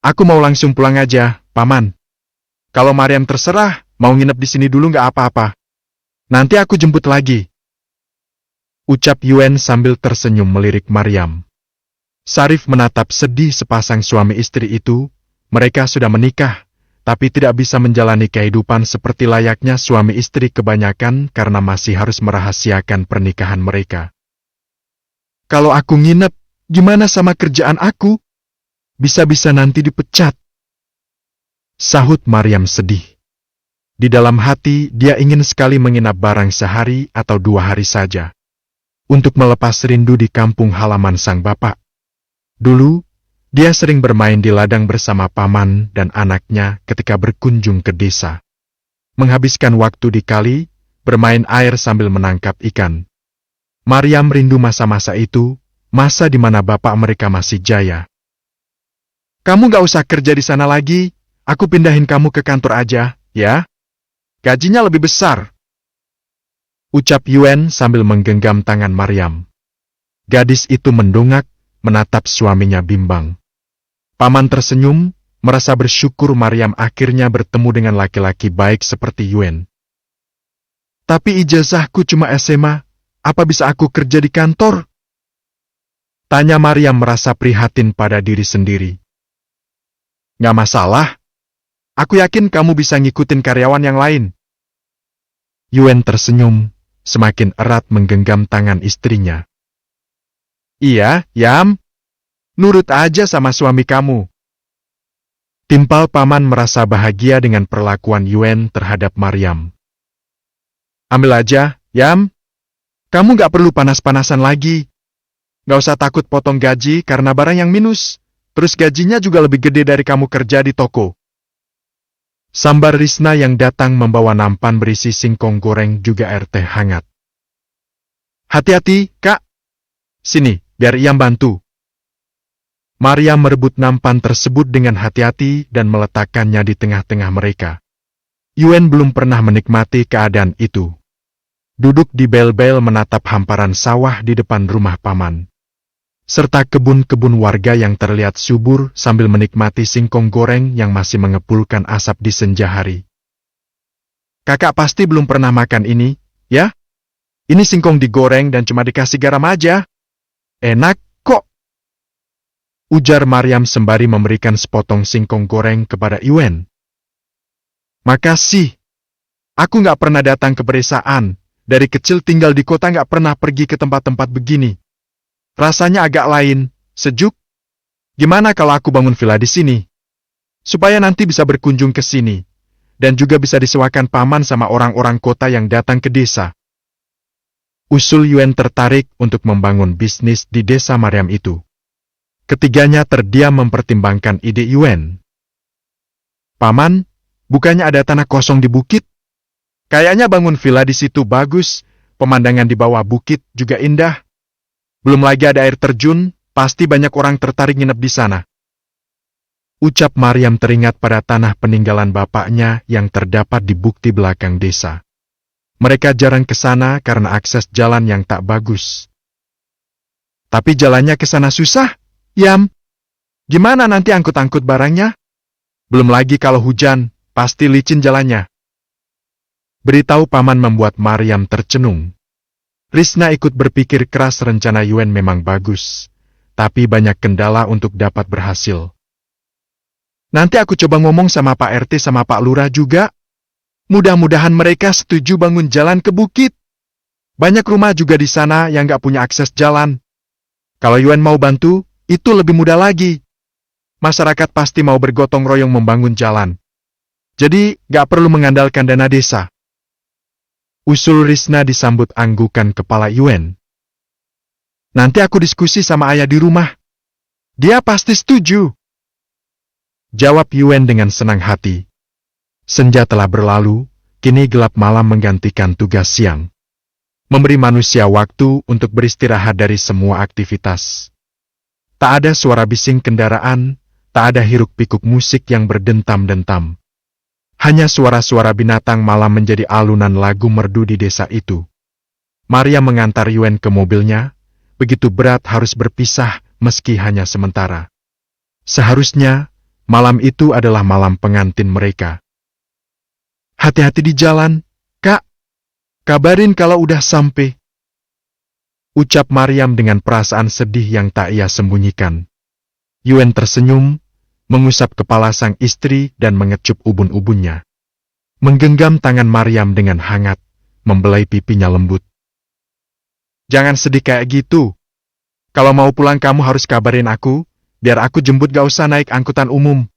Aku mau langsung pulang aja, Paman. Kalau Maryam terserah, mau nginep di sini dulu nggak apa-apa. Nanti aku jemput lagi. Ucap Yuen sambil tersenyum melirik Maryam. Sarif menatap sedih sepasang suami istri itu. Mereka sudah menikah, tapi tidak bisa menjalani kehidupan seperti layaknya suami istri kebanyakan karena masih harus merahasiakan pernikahan mereka. Kalau aku nginep, gimana sama kerjaan aku? Bisa-bisa nanti dipecat. Sahut Maryam sedih. Di dalam hati, dia ingin sekali menginap barang sehari atau 2 hari saja. Untuk melepas rindu di kampung halaman sang bapak. Dulu, dia sering bermain di ladang bersama paman dan anaknya ketika berkunjung ke desa. Menghabiskan waktu di kali, bermain air sambil menangkap ikan. Maryam rindu masa-masa itu, masa di mana bapak mereka masih jaya. Kamu gak usah kerja di sana lagi, aku pindahin kamu ke kantor aja, ya? Gajinya lebih besar. Ucap Yuen sambil menggenggam tangan Maryam. Gadis itu mendongak, menatap suaminya bimbang. Paman tersenyum, merasa bersyukur Maryam akhirnya bertemu dengan laki-laki baik seperti Yuen. Tapi ijazahku cuma SMA, apa bisa aku kerja di kantor? Tanya Maryam merasa prihatin pada diri sendiri. Nggak masalah. Aku yakin kamu bisa ngikutin karyawan yang lain. Yuen tersenyum, semakin erat menggenggam tangan istrinya. Iya, Yam. Nurut aja sama suami kamu. Timpal paman merasa bahagia dengan perlakuan Yuen terhadap Maryam. Ambil aja, Yam. Kamu gak perlu panas-panasan lagi. Gak usah takut potong gaji karena barang yang minus. Terus gajinya juga lebih gede dari kamu kerja di toko. Sambar Risna yang datang membawa nampan berisi singkong goreng juga air teh hangat. Hati-hati, Kak. Sini, biar Yam bantu. Maryam merebut nampan tersebut dengan hati-hati dan meletakkannya di tengah-tengah mereka. Yuen belum pernah menikmati keadaan itu. Duduk di bel-bel menatap hamparan sawah di depan rumah paman. Serta kebun-kebun warga yang terlihat subur sambil menikmati singkong goreng yang masih mengepulkan asap di senja hari. Kakak pasti belum pernah makan ini, ya? Ini singkong digoreng dan cuma dikasih garam aja. Enak kok. Ujar Maryam sembari memberikan sepotong singkong goreng kepada Yuen. Makasih. Aku nggak pernah datang ke pedesaan. Dari kecil tinggal di kota nggak pernah pergi ke tempat-tempat begini. Rasanya agak lain, sejuk. Gimana kalau aku bangun villa di sini? Supaya nanti bisa berkunjung ke sini. Dan juga bisa disewakan paman sama orang-orang kota yang datang ke desa. Usul Yuen tertarik untuk membangun bisnis di desa Maryam itu. Ketiganya terdiam mempertimbangkan ide Yuen. Paman, bukannya ada tanah kosong di bukit? Kayaknya bangun villa di situ bagus, pemandangan di bawah bukit juga indah. Belum lagi ada air terjun, pasti banyak orang tertarik nginep di sana. Ucap Maryam teringat pada tanah peninggalan bapaknya yang terdapat di bukti belakang desa. Mereka jarang ke sana karena akses jalan yang tak bagus. Tapi jalannya ke sana susah, Yam. Gimana nanti angkut-angkut barangnya? Belum lagi kalau hujan, pasti licin jalannya. Beritahu paman membuat Maryam tercenung. Risna ikut berpikir keras rencana Yuen memang bagus, tapi banyak kendala untuk dapat berhasil. Nanti aku coba ngomong sama Pak RT sama Pak Lurah juga. Mudah-mudahan mereka setuju bangun jalan ke bukit. Banyak rumah juga di sana yang gak punya akses jalan. Kalau Yuen mau bantu, itu lebih mudah lagi. Masyarakat pasti mau bergotong royong membangun jalan. Jadi, gak perlu mengandalkan dana desa. Usul Risna disambut anggukan kepala Yuen. Nanti aku diskusi sama ayah di rumah. Dia pasti setuju. Jawab Yuen dengan senang hati. Senja telah berlalu, kini gelap malam menggantikan tugas siang. Memberi manusia waktu untuk beristirahat dari semua aktivitas. Tak ada suara bising kendaraan, tak ada hiruk-pikuk musik yang berdentam-dentam. Hanya suara-suara binatang malam menjadi alunan lagu merdu di desa itu. Maria mengantar Yuen ke mobilnya, begitu berat harus berpisah meski hanya sementara. Seharusnya, malam itu adalah malam pengantin mereka. Hati-hati di jalan, Kak. Kabarin kalau udah sampai. Ucap Maryam dengan perasaan sedih yang tak ia sembunyikan. Yuen tersenyum, mengusap kepala sang istri dan mengecup ubun-ubunnya. Menggenggam tangan Maryam dengan hangat, membelai pipinya lembut. Jangan sedih kayak gitu. Kalau mau pulang kamu harus kabarin aku, biar aku jemput gak usah naik angkutan umum.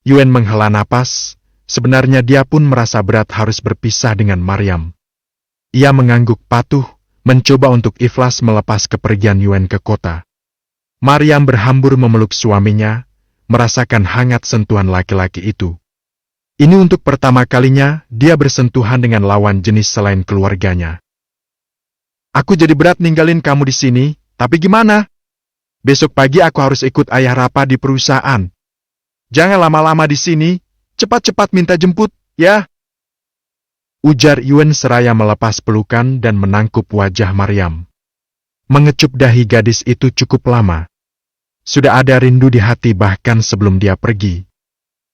Yuen menghela napas, sebenarnya dia pun merasa berat harus berpisah dengan Maryam. Ia mengangguk patuh, mencoba untuk ikhlas melepas kepergian Yuen ke kota. Maryam berhambur memeluk suaminya, merasakan hangat sentuhan laki-laki itu. Ini untuk pertama kalinya dia bersentuhan dengan lawan jenis selain keluarganya. Aku jadi berat ninggalin kamu di sini, tapi gimana? Besok pagi aku harus ikut ayah rapat di perusahaan. Jangan lama-lama di sini, cepat-cepat minta jemput, ya? Ujar Yuen seraya melepas pelukan dan menangkup wajah Maryam. Mengecup dahi gadis itu cukup lama. Sudah ada rindu di hati bahkan sebelum dia pergi.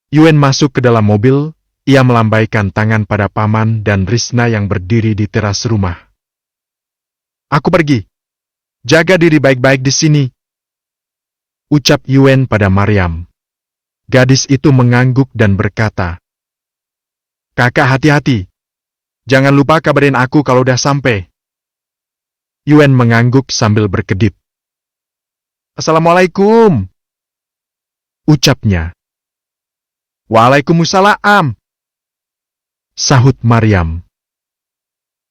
Yuen masuk ke dalam mobil, Ia melambaikan tangan pada Paman dan Risna yang berdiri di teras rumah. Aku pergi. Jaga diri baik-baik di sini, ucap Yuen pada Maryam. Gadis itu mengangguk dan berkata, Kakak hati-hati. Jangan lupa kabarin aku kalau udah sampai. Yuen mengangguk sambil berkedip. Assalamualaikum, ucapnya. Waalaikumsalam, sahut Maryam.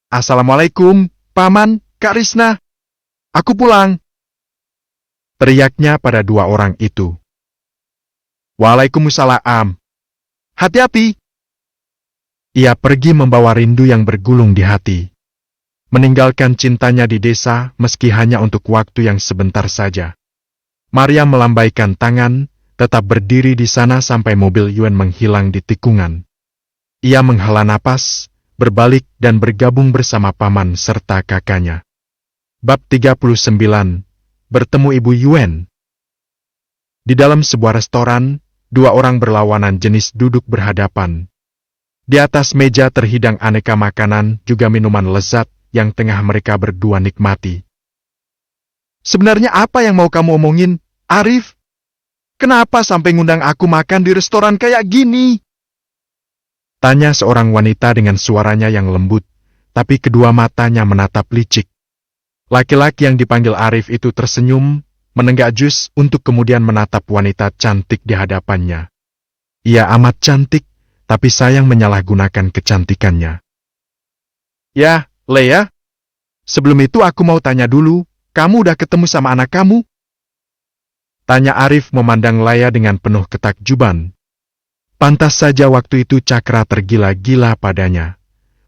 Assalamualaikum, Paman, Kak Risna. Aku pulang, teriaknya pada dua orang itu. Waalaikumsalam. Hati-hati. Ia pergi membawa rindu yang bergulung di hati. Meninggalkan cintanya di desa meski hanya untuk waktu yang sebentar saja. Maryam melambaikan tangan, tetap berdiri di sana sampai mobil Yuen menghilang di tikungan. Ia menghela napas, berbalik dan bergabung bersama Paman serta kakaknya. Bab 39. Bertemu Ibu Yuen. Di dalam sebuah restoran, dua orang berlawanan jenis duduk berhadapan. Di atas meja terhidang aneka makanan juga minuman lezat yang tengah mereka berdua nikmati. Sebenarnya apa yang mau kamu omongin, Arif? Kenapa sampai ngundang aku makan di restoran kayak gini? Tanya seorang wanita dengan suaranya yang lembut, tapi kedua matanya menatap licik. Laki-laki yang dipanggil Arif itu tersenyum, menenggak jus untuk kemudian menatap wanita cantik di hadapannya. Ia amat cantik, tapi sayang menyalahgunakan kecantikannya. Ya, Lea. Sebelum itu aku mau tanya dulu, kamu udah ketemu sama anak kamu? Tanya Arif memandang Lea dengan penuh ketakjuban. Pantas saja waktu itu Cakra tergila-gila padanya.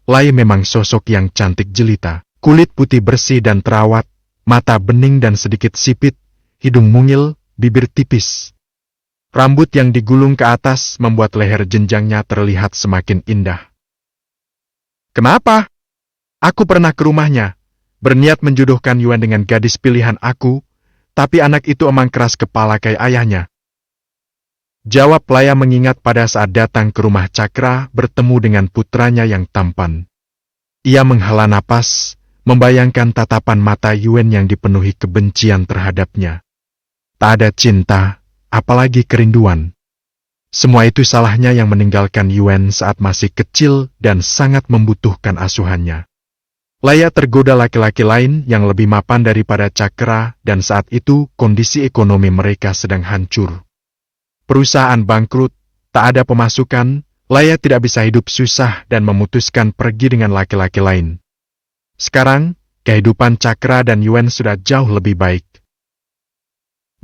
Lea memang sosok yang cantik jelita. Kulit putih bersih dan terawat, mata bening dan sedikit sipit, hidung mungil, bibir tipis. Rambut yang digulung ke atas membuat leher jenjangnya terlihat semakin indah. Kenapa? Aku pernah ke rumahnya, berniat menjodohkan Yuen dengan gadis pilihan aku, tapi anak itu emang keras kepala kayak ayahnya. Jawab Lea mengingat pada saat datang ke rumah Cakra bertemu dengan putranya yang tampan. Ia menghela napas, membayangkan tatapan mata Yuen yang dipenuhi kebencian terhadapnya. Tak ada cinta, apalagi kerinduan. Semua itu salahnya yang meninggalkan Yuen saat masih kecil dan sangat membutuhkan asuhannya. Lea tergoda laki-laki lain yang lebih mapan daripada Cakra dan saat itu kondisi ekonomi mereka sedang hancur. Perusahaan bangkrut, tak ada pemasukan, Lea tidak bisa hidup susah dan memutuskan pergi dengan laki-laki lain. Sekarang, kehidupan Cakra dan Yuen sudah jauh lebih baik.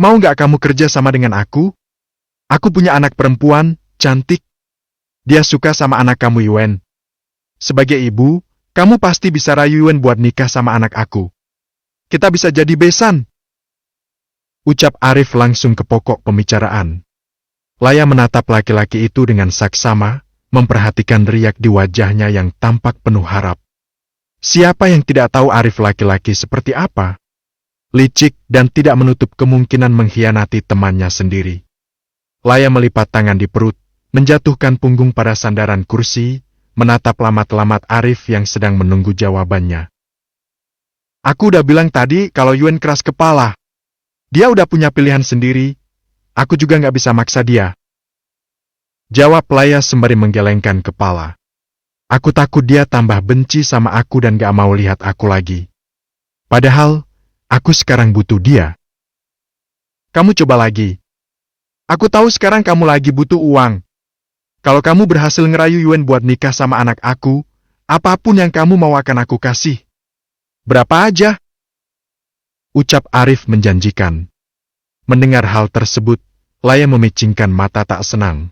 Mau nggak kamu kerja sama dengan aku? Aku punya anak perempuan, cantik. Dia suka sama anak kamu Yuen. Sebagai ibu, kamu pasti bisa rayu Yuen buat nikah sama anak aku. Kita bisa jadi besan. Ucap Arif langsung ke pokok pembicaraan. Lea menatap laki-laki itu dengan saksama, memperhatikan riak di wajahnya yang tampak penuh harap. Siapa yang tidak tahu Arif laki-laki seperti apa? Licik dan tidak menutup kemungkinan mengkhianati temannya sendiri. Lea melipat tangan di perut, menjatuhkan punggung pada sandaran kursi, menatap lamat-lamat Arif yang sedang menunggu jawabannya. Aku udah bilang tadi kalau Yuen keras kepala. Dia udah punya pilihan sendiri, aku juga nggak bisa maksa dia. Jawab Lea sembari menggelengkan kepala. Aku takut dia tambah benci sama aku dan gak mau lihat aku lagi. Padahal, aku sekarang butuh dia. Kamu coba lagi. Aku tahu sekarang kamu lagi butuh uang. Kalau kamu berhasil ngerayu Yuen buat nikah sama anak aku, apapun yang kamu mau akan aku kasih. Berapa aja? Ucap Arif menjanjikan. Mendengar hal tersebut, Lea memicingkan mata tak senang.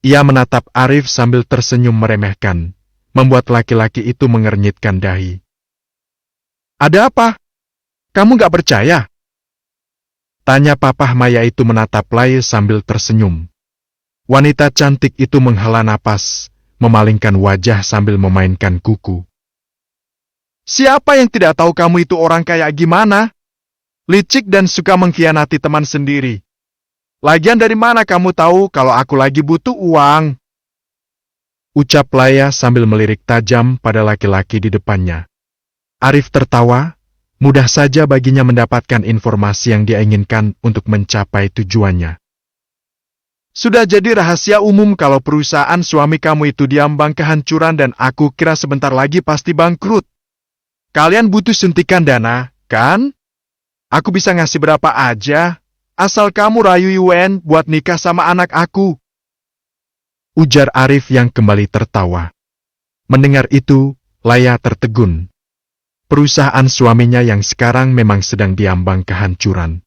Ia menatap Arif sambil tersenyum meremehkan, membuat laki-laki itu mengernyitkan dahi. Ada apa? Kamu gak percaya? Tanya Papah Maya itu menatap Lea sambil tersenyum. Wanita cantik itu menghela napas, memalingkan wajah sambil memainkan kuku. Siapa yang tidak tahu kamu itu orang kayak gimana? Licik dan suka mengkhianati teman sendiri. Lagian dari mana kamu tahu kalau aku lagi butuh uang? Ucap Laya sambil melirik tajam pada laki-laki di depannya. Arif tertawa, mudah saja baginya mendapatkan informasi yang dia inginkan untuk mencapai tujuannya. Sudah jadi rahasia umum kalau perusahaan suami kamu itu diambang kehancuran dan aku kira sebentar lagi pasti bangkrut. Kalian butuh suntikan dana, kan? Aku bisa ngasih berapa aja, asal kamu rayu Yuen buat nikah sama anak aku. Ujar Arif yang kembali tertawa. Mendengar itu, Laya tertegun. Perusahaan suaminya yang sekarang memang sedang diambang kehancuran.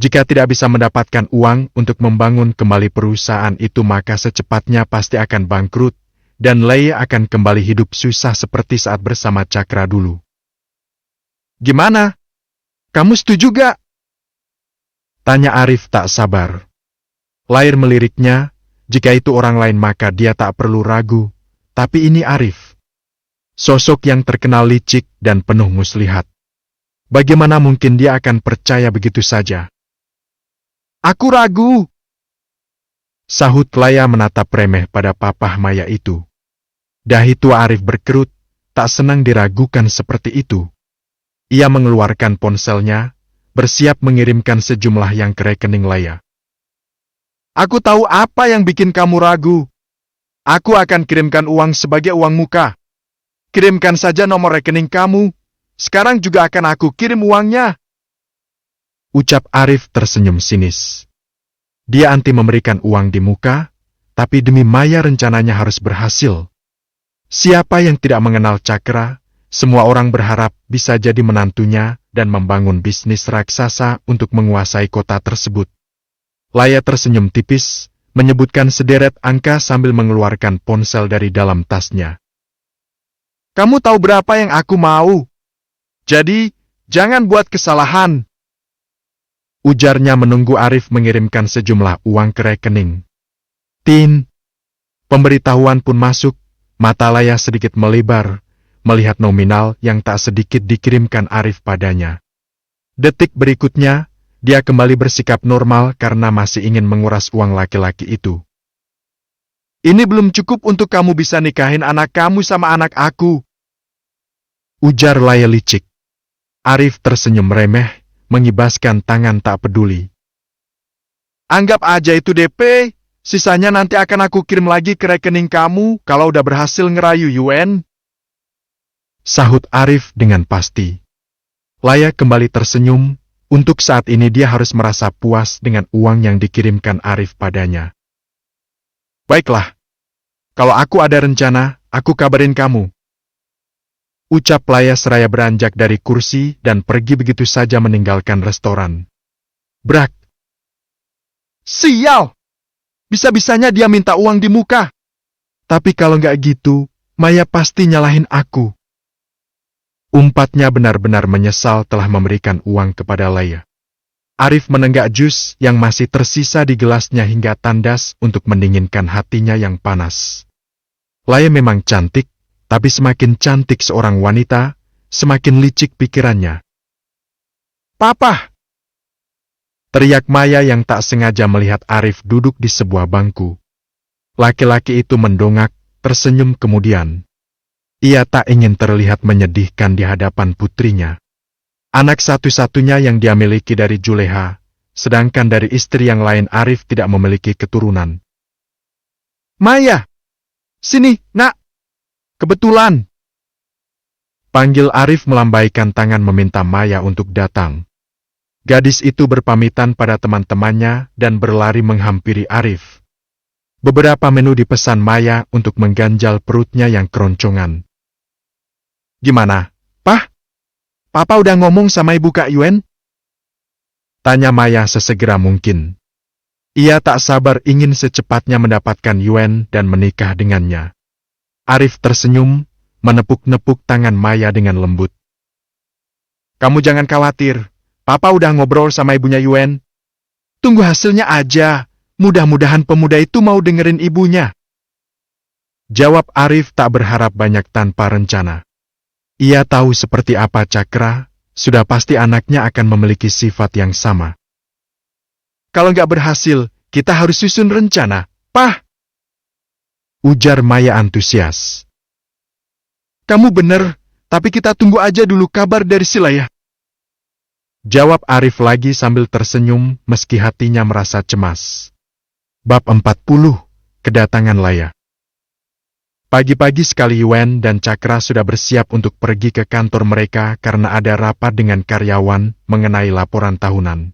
Jika tidak bisa mendapatkan uang untuk membangun kembali perusahaan itu maka secepatnya pasti akan bangkrut, dan Laya akan kembali hidup susah seperti saat bersama Cakra dulu. Gimana? Kamu setuju gak? Tanya Arif tak sabar. Laya meliriknya. Jika itu orang lain maka dia tak perlu ragu, tapi ini Arif. Sosok yang terkenal licik dan penuh muslihat. Bagaimana mungkin dia akan percaya begitu saja? Aku ragu. Sahut Laya menatap remeh pada papah Maya itu. Dahi tua Arif berkerut, tak senang diragukan seperti itu. Ia mengeluarkan ponselnya, bersiap mengirimkan sejumlah yang ke rekening Laya. Aku tahu apa yang bikin kamu ragu. Aku akan kirimkan uang sebagai uang muka. Kirimkan saja nomor rekening kamu. Sekarang juga akan aku kirim uangnya. Ucap Arif tersenyum sinis. Dia anti memberikan uang di muka, tapi demi Maya rencananya harus berhasil. Siapa yang tidak mengenal Cakra, semua orang berharap bisa jadi menantunya dan membangun bisnis raksasa untuk menguasai kota tersebut. Laya tersenyum tipis, menyebutkan sederet angka sambil mengeluarkan ponsel dari dalam tasnya. Kamu tahu berapa yang aku mau? Jadi, jangan buat kesalahan. Ujarnya menunggu Arif mengirimkan sejumlah uang ke rekening. Tin. Pemberitahuan pun masuk, mata Laya sedikit melebar, melihat nominal yang tak sedikit dikirimkan Arif padanya. Detik berikutnya, dia kembali bersikap normal karena masih ingin menguras uang laki-laki itu. Ini belum cukup untuk kamu bisa nikahin anak kamu sama anak aku. Ujar Laya licik. Arif tersenyum remeh, mengibaskan tangan tak peduli. Anggap aja itu DP, sisanya nanti akan aku kirim lagi ke rekening kamu kalau udah berhasil ngerayu Yuen. Sahut Arif dengan pasti. Laya kembali tersenyum. Untuk saat ini dia harus merasa puas dengan uang yang dikirimkan Arif padanya. Baiklah. Kalau aku ada rencana, aku kabarin kamu. Ucap Laya seraya beranjak dari kursi dan pergi begitu saja meninggalkan restoran. Brak. Sial! Bisa-bisanya dia minta uang di muka. Tapi kalau nggak gitu, Maya pasti nyalahin aku. Umpatnya benar-benar menyesal telah memberikan uang kepada Laya. Arif menenggak jus yang masih tersisa di gelasnya hingga tandas untuk mendinginkan hatinya yang panas. Laya memang cantik, tapi semakin cantik seorang wanita, semakin licik pikirannya. Papa! Teriak Maya yang tak sengaja melihat Arif duduk di sebuah bangku. Laki-laki itu mendongak, tersenyum kemudian. Ia tak ingin terlihat menyedihkan di hadapan putrinya. Anak satu-satunya yang dia miliki dari Juleha, sedangkan dari istri yang lain Arif tidak memiliki keturunan. Maya! Sini, nak! Kebetulan! Panggil Arif melambaikan tangan meminta Maya untuk datang. Gadis itu berpamitan pada teman-temannya dan berlari menghampiri Arif. Beberapa menu dipesan Maya untuk mengganjal perutnya yang keroncongan. Gimana, Pah? Papa udah ngomong sama Ibu Kak Yuen? Tanya Maya sesegera mungkin. Ia tak sabar ingin secepatnya mendapatkan Yuen dan menikah dengannya. Arif tersenyum, menepuk-nepuk tangan Maya dengan lembut. Kamu jangan khawatir, Papa udah ngobrol sama ibunya Yuen. Tunggu hasilnya aja, mudah-mudahan pemuda itu mau dengerin ibunya. Jawab Arif tak berharap banyak tanpa rencana. Ia tahu seperti apa Cakra, sudah pasti anaknya akan memiliki sifat yang sama. Kalau nggak berhasil, kita harus susun rencana, Pah. Ujar Maya antusias. Kamu bener, tapi kita tunggu aja dulu kabar dari si Laya. Jawab Arif lagi sambil tersenyum meski hatinya merasa cemas. Bab 40, Kedatangan Laya. Pagi-pagi sekali Yuen dan Cakra sudah bersiap untuk pergi ke kantor mereka karena ada rapat dengan karyawan mengenai laporan tahunan.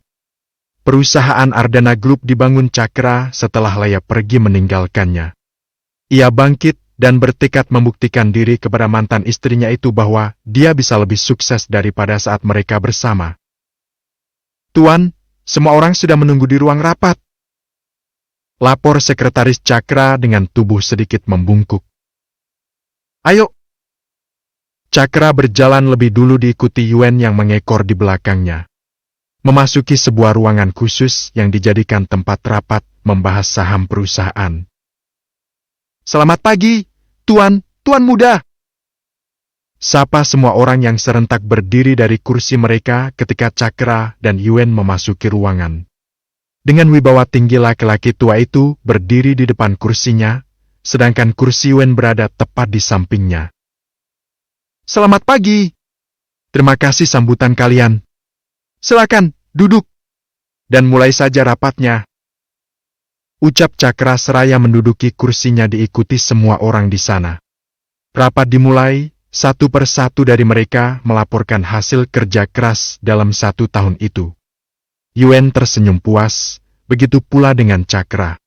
Perusahaan Ardana Group dibangun Cakra setelah Laya pergi meninggalkannya. Ia bangkit dan bertekad membuktikan diri kepada mantan istrinya itu bahwa dia bisa lebih sukses daripada saat mereka bersama. Tuan, semua orang sudah menunggu di ruang rapat. Lapor sekretaris Cakra dengan tubuh sedikit membungkuk. Ayo. Cakra berjalan lebih dulu diikuti Yuen yang mengekor di belakangnya. Memasuki sebuah ruangan khusus yang dijadikan tempat rapat membahas saham perusahaan. Selamat pagi, Tuan muda. Sapa semua orang yang serentak berdiri dari kursi mereka ketika Cakra dan Yuen memasuki ruangan. Dengan wibawa tinggi laki-laki tua itu berdiri di depan kursinya, sedangkan kursi Yuen berada tepat di sampingnya. Selamat pagi. Terima kasih sambutan kalian. Silakan, duduk. Dan mulai saja rapatnya. Ucap Cakra seraya menduduki kursinya diikuti semua orang di sana. Rapat dimulai, satu persatu dari mereka melaporkan hasil kerja keras dalam 1 tahun itu. Yuen tersenyum puas, begitu pula dengan Cakra.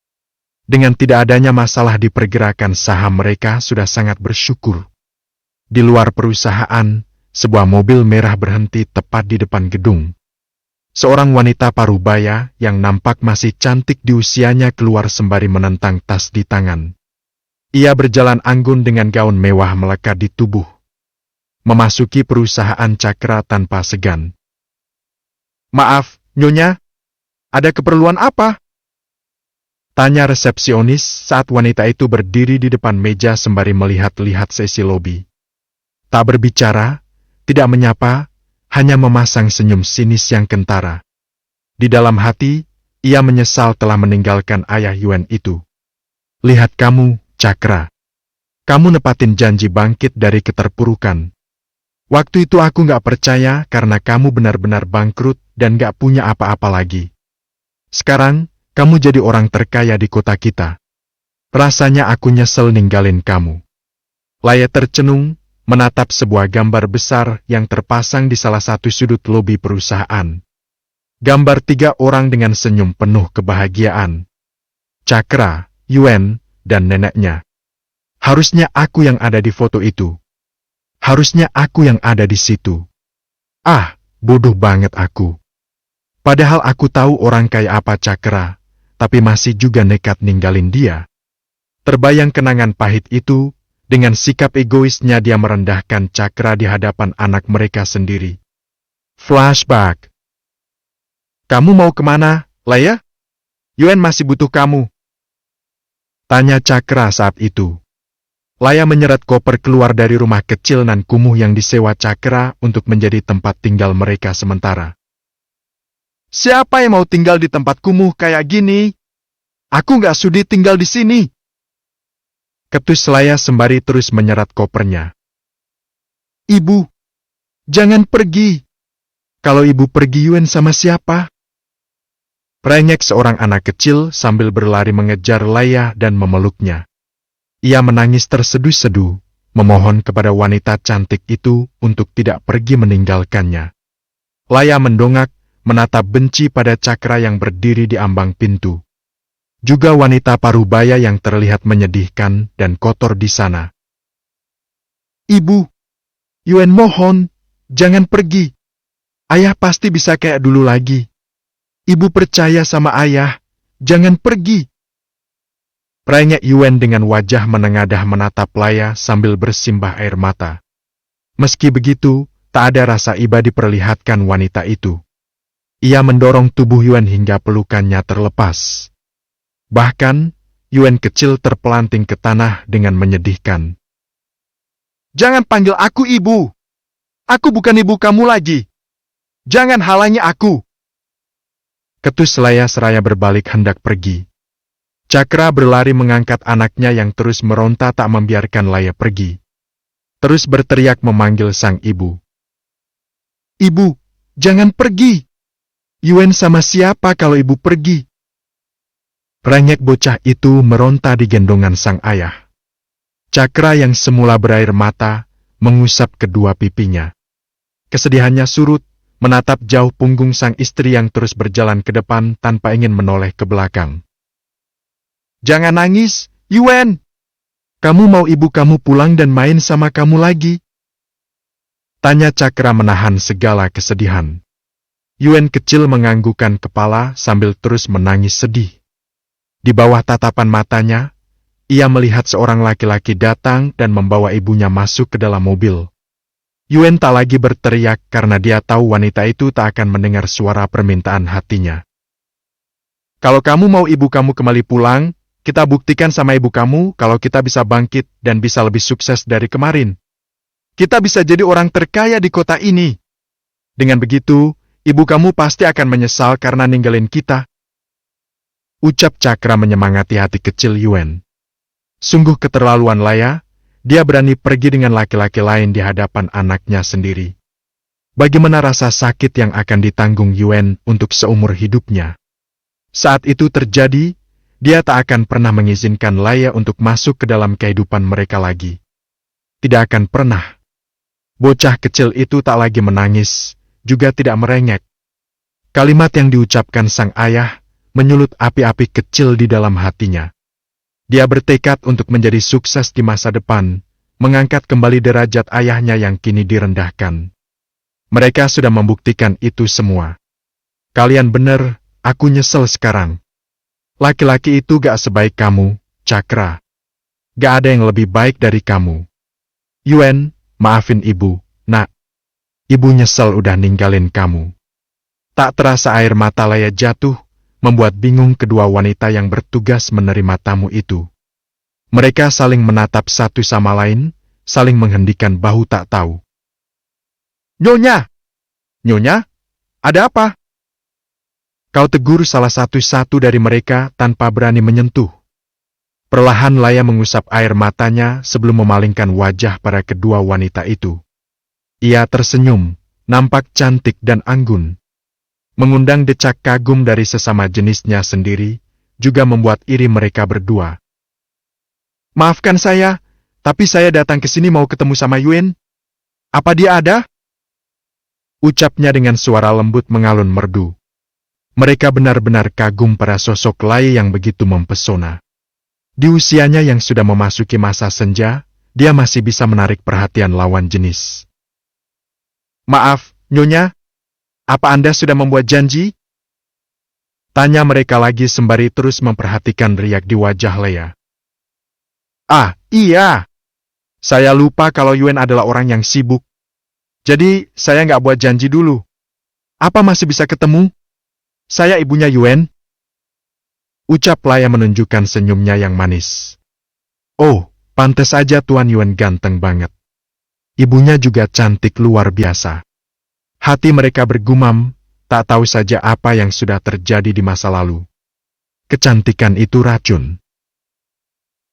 Dengan tidak adanya masalah di pergerakan saham mereka sudah sangat bersyukur. Di luar perusahaan, sebuah mobil merah berhenti tepat di depan gedung. Seorang wanita parubaya yang nampak masih cantik di usianya keluar sembari menentang tas di tangan. Ia berjalan anggun dengan gaun mewah melekat di tubuh. Memasuki perusahaan Cakra tanpa segan. Maaf, Nyonya, ada keperluan apa? Tanya resepsionis saat wanita itu berdiri di depan meja sembari melihat-lihat sesi lobi. Tak berbicara, tidak menyapa, hanya memasang senyum sinis yang kentara. Di dalam hati, ia menyesal telah meninggalkan ayah Yuen itu. Lihat kamu, Cakra. Kamu nepatin janji bangkit dari keterpurukan. Waktu itu aku gak percaya karena kamu benar-benar bangkrut dan gak punya apa-apa lagi. Sekarang, kamu jadi orang terkaya di kota kita. Rasanya aku nyesel ninggalin kamu. Laya tercenung, menatap sebuah gambar besar yang terpasang di salah satu sudut lobi perusahaan. Gambar 3 orang dengan senyum penuh kebahagiaan. Cakra, Yuen, dan neneknya. Harusnya aku yang ada di foto itu. Harusnya aku yang ada di situ. Ah, bodoh banget aku. Padahal aku tahu orang kayak apa Cakra, tapi masih juga nekat ninggalin dia. Terbayang kenangan pahit itu, dengan sikap egoisnya dia merendahkan Cakra di hadapan anak mereka sendiri. Flashback. Kamu mau kemana, Laya? Yuen masih butuh kamu. Tanya Cakra saat itu. Laya menyeret koper keluar dari rumah kecil nan kumuh yang disewa Cakra untuk menjadi tempat tinggal mereka sementara. Siapa yang mau tinggal di tempat kumuh kayak gini? Aku nggak sudi tinggal di sini. Ketus Laya sembari terus menyeret kopernya. Ibu, jangan pergi. Kalau ibu pergi Yuen sama siapa? Perengek seorang anak kecil sambil berlari mengejar Laya dan memeluknya. Ia menangis terseduh-seduh, memohon kepada wanita cantik itu untuk tidak pergi meninggalkannya. Laya mendongak, menatap benci pada Cakra yang berdiri di ambang pintu. Juga wanita parubaya yang terlihat menyedihkan dan kotor di sana. Ibu, Yuen mohon, jangan pergi. Ayah pasti bisa kayak dulu lagi. Ibu percaya sama ayah, jangan pergi. Perengek Yuen dengan wajah menengadah menatap Laya sambil bersimbah air mata. Meski begitu, tak ada rasa iba diperlihatkan wanita itu. Ia mendorong tubuh Yuen hingga pelukannya terlepas. Bahkan, Yuen kecil terpelanting ke tanah dengan menyedihkan. Jangan panggil aku ibu. Aku bukan ibu kamu lagi. Jangan halangi aku. Ketus Laya seraya berbalik hendak pergi. Cakra berlari mengangkat anaknya yang terus meronta tak membiarkan Laya pergi. Terus berteriak memanggil sang ibu. Ibu, jangan pergi! Yuen sama siapa kalau ibu pergi? Rengek bocah itu meronta di gendongan sang ayah. Cakra yang semula berair mata, mengusap kedua pipinya. Kesedihannya surut, menatap jauh punggung sang istri yang terus berjalan ke depan tanpa ingin menoleh ke belakang. Jangan nangis, Yuen! Kamu mau ibu kamu pulang dan main sama kamu lagi? Tanya Cakra menahan segala kesedihan. Yuen kecil menganggukkan kepala sambil terus menangis sedih. Di bawah tatapan matanya, ia melihat seorang laki-laki datang dan membawa ibunya masuk ke dalam mobil. Yuen tak lagi berteriak karena dia tahu wanita itu tak akan mendengar suara permintaan hatinya. Kalau kamu mau ibu kamu kembali pulang, kita buktikan sama ibu kamu kalau kita bisa bangkit dan bisa lebih sukses dari kemarin. Kita bisa jadi orang terkaya di kota ini. Dengan begitu, ibu kamu pasti akan menyesal karena ninggalin kita. Ucap Cakra menyemangati hati kecil Yuen. Sungguh keterlaluan Laya, dia berani pergi dengan laki-laki lain di hadapan anaknya sendiri. Bagaimana rasa sakit yang akan ditanggung Yuen untuk seumur hidupnya? Saat itu terjadi, dia tak akan pernah mengizinkan Laya untuk masuk ke dalam kehidupan mereka lagi. Tidak akan pernah. Bocah kecil itu tak lagi menangis, juga tidak merengek. Kalimat yang diucapkan sang ayah menyulut api-api kecil di dalam hatinya. Dia bertekad untuk menjadi sukses di masa depan, mengangkat kembali derajat ayahnya yang kini direndahkan. Mereka sudah membuktikan itu semua. Kalian benar, aku nyesel sekarang. Laki-laki itu gak sebaik kamu, Cakra. Gak ada yang lebih baik dari kamu. Yuen, maafin ibu, nak. Ibu nyesel udah ninggalin kamu. Tak terasa air mata Laya jatuh, membuat bingung kedua wanita yang bertugas menerima tamu itu. Mereka saling menatap satu sama lain, saling menghendikan bahu tak tahu. Nyonya! Nyonya, ada apa? Kau tegur salah satu-satu dari mereka tanpa berani menyentuh. Perlahan Laya mengusap air matanya sebelum memalingkan wajah pada kedua wanita itu. Ia tersenyum, nampak cantik dan anggun. Mengundang decak kagum dari sesama jenisnya sendiri, juga membuat iri mereka berdua. Maafkan saya, tapi saya datang ke sini mau ketemu sama Yuen. Apa dia ada? Ucapnya dengan suara lembut mengalun merdu. Mereka benar-benar kagum pada sosok Laya yang begitu mempesona. Di usianya yang sudah memasuki masa senja, dia masih bisa menarik perhatian lawan jenis. Maaf, Nyonya, apa Anda sudah membuat janji? Tanya mereka lagi sembari terus memperhatikan riak di wajah Lea. Ah, iya. Saya lupa kalau Yuen adalah orang yang sibuk. Jadi, saya nggak buat janji dulu. Apa masih bisa ketemu? Saya ibunya Yuen. Ucap Laya menunjukkan senyumnya yang manis. Oh, pantes aja Tuan Yuen ganteng banget. Ibunya juga cantik luar biasa. Hati mereka bergumam, tak tahu saja apa yang sudah terjadi di masa lalu. Kecantikan itu racun.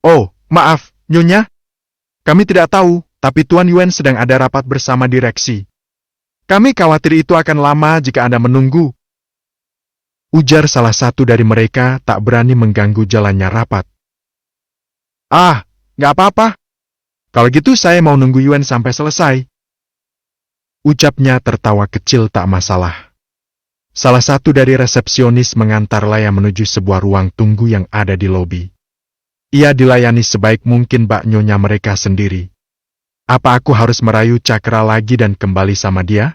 Oh, maaf, Nyonya. Kami tidak tahu, tapi Tuan Yuen sedang ada rapat bersama direksi. Kami khawatir itu akan lama jika Anda menunggu. Ujar salah satu dari mereka tak berani mengganggu jalannya rapat. Ah, nggak apa-apa. Kalau gitu saya mau nunggu Yuen sampai selesai. Ucapnya tertawa kecil tak masalah. Salah satu dari resepsionis mengantar Laya menuju sebuah ruang tunggu yang ada di lobi. Ia dilayani sebaik mungkin bak nyonya mereka sendiri. Apa aku harus merayu Cakra lagi dan kembali sama dia?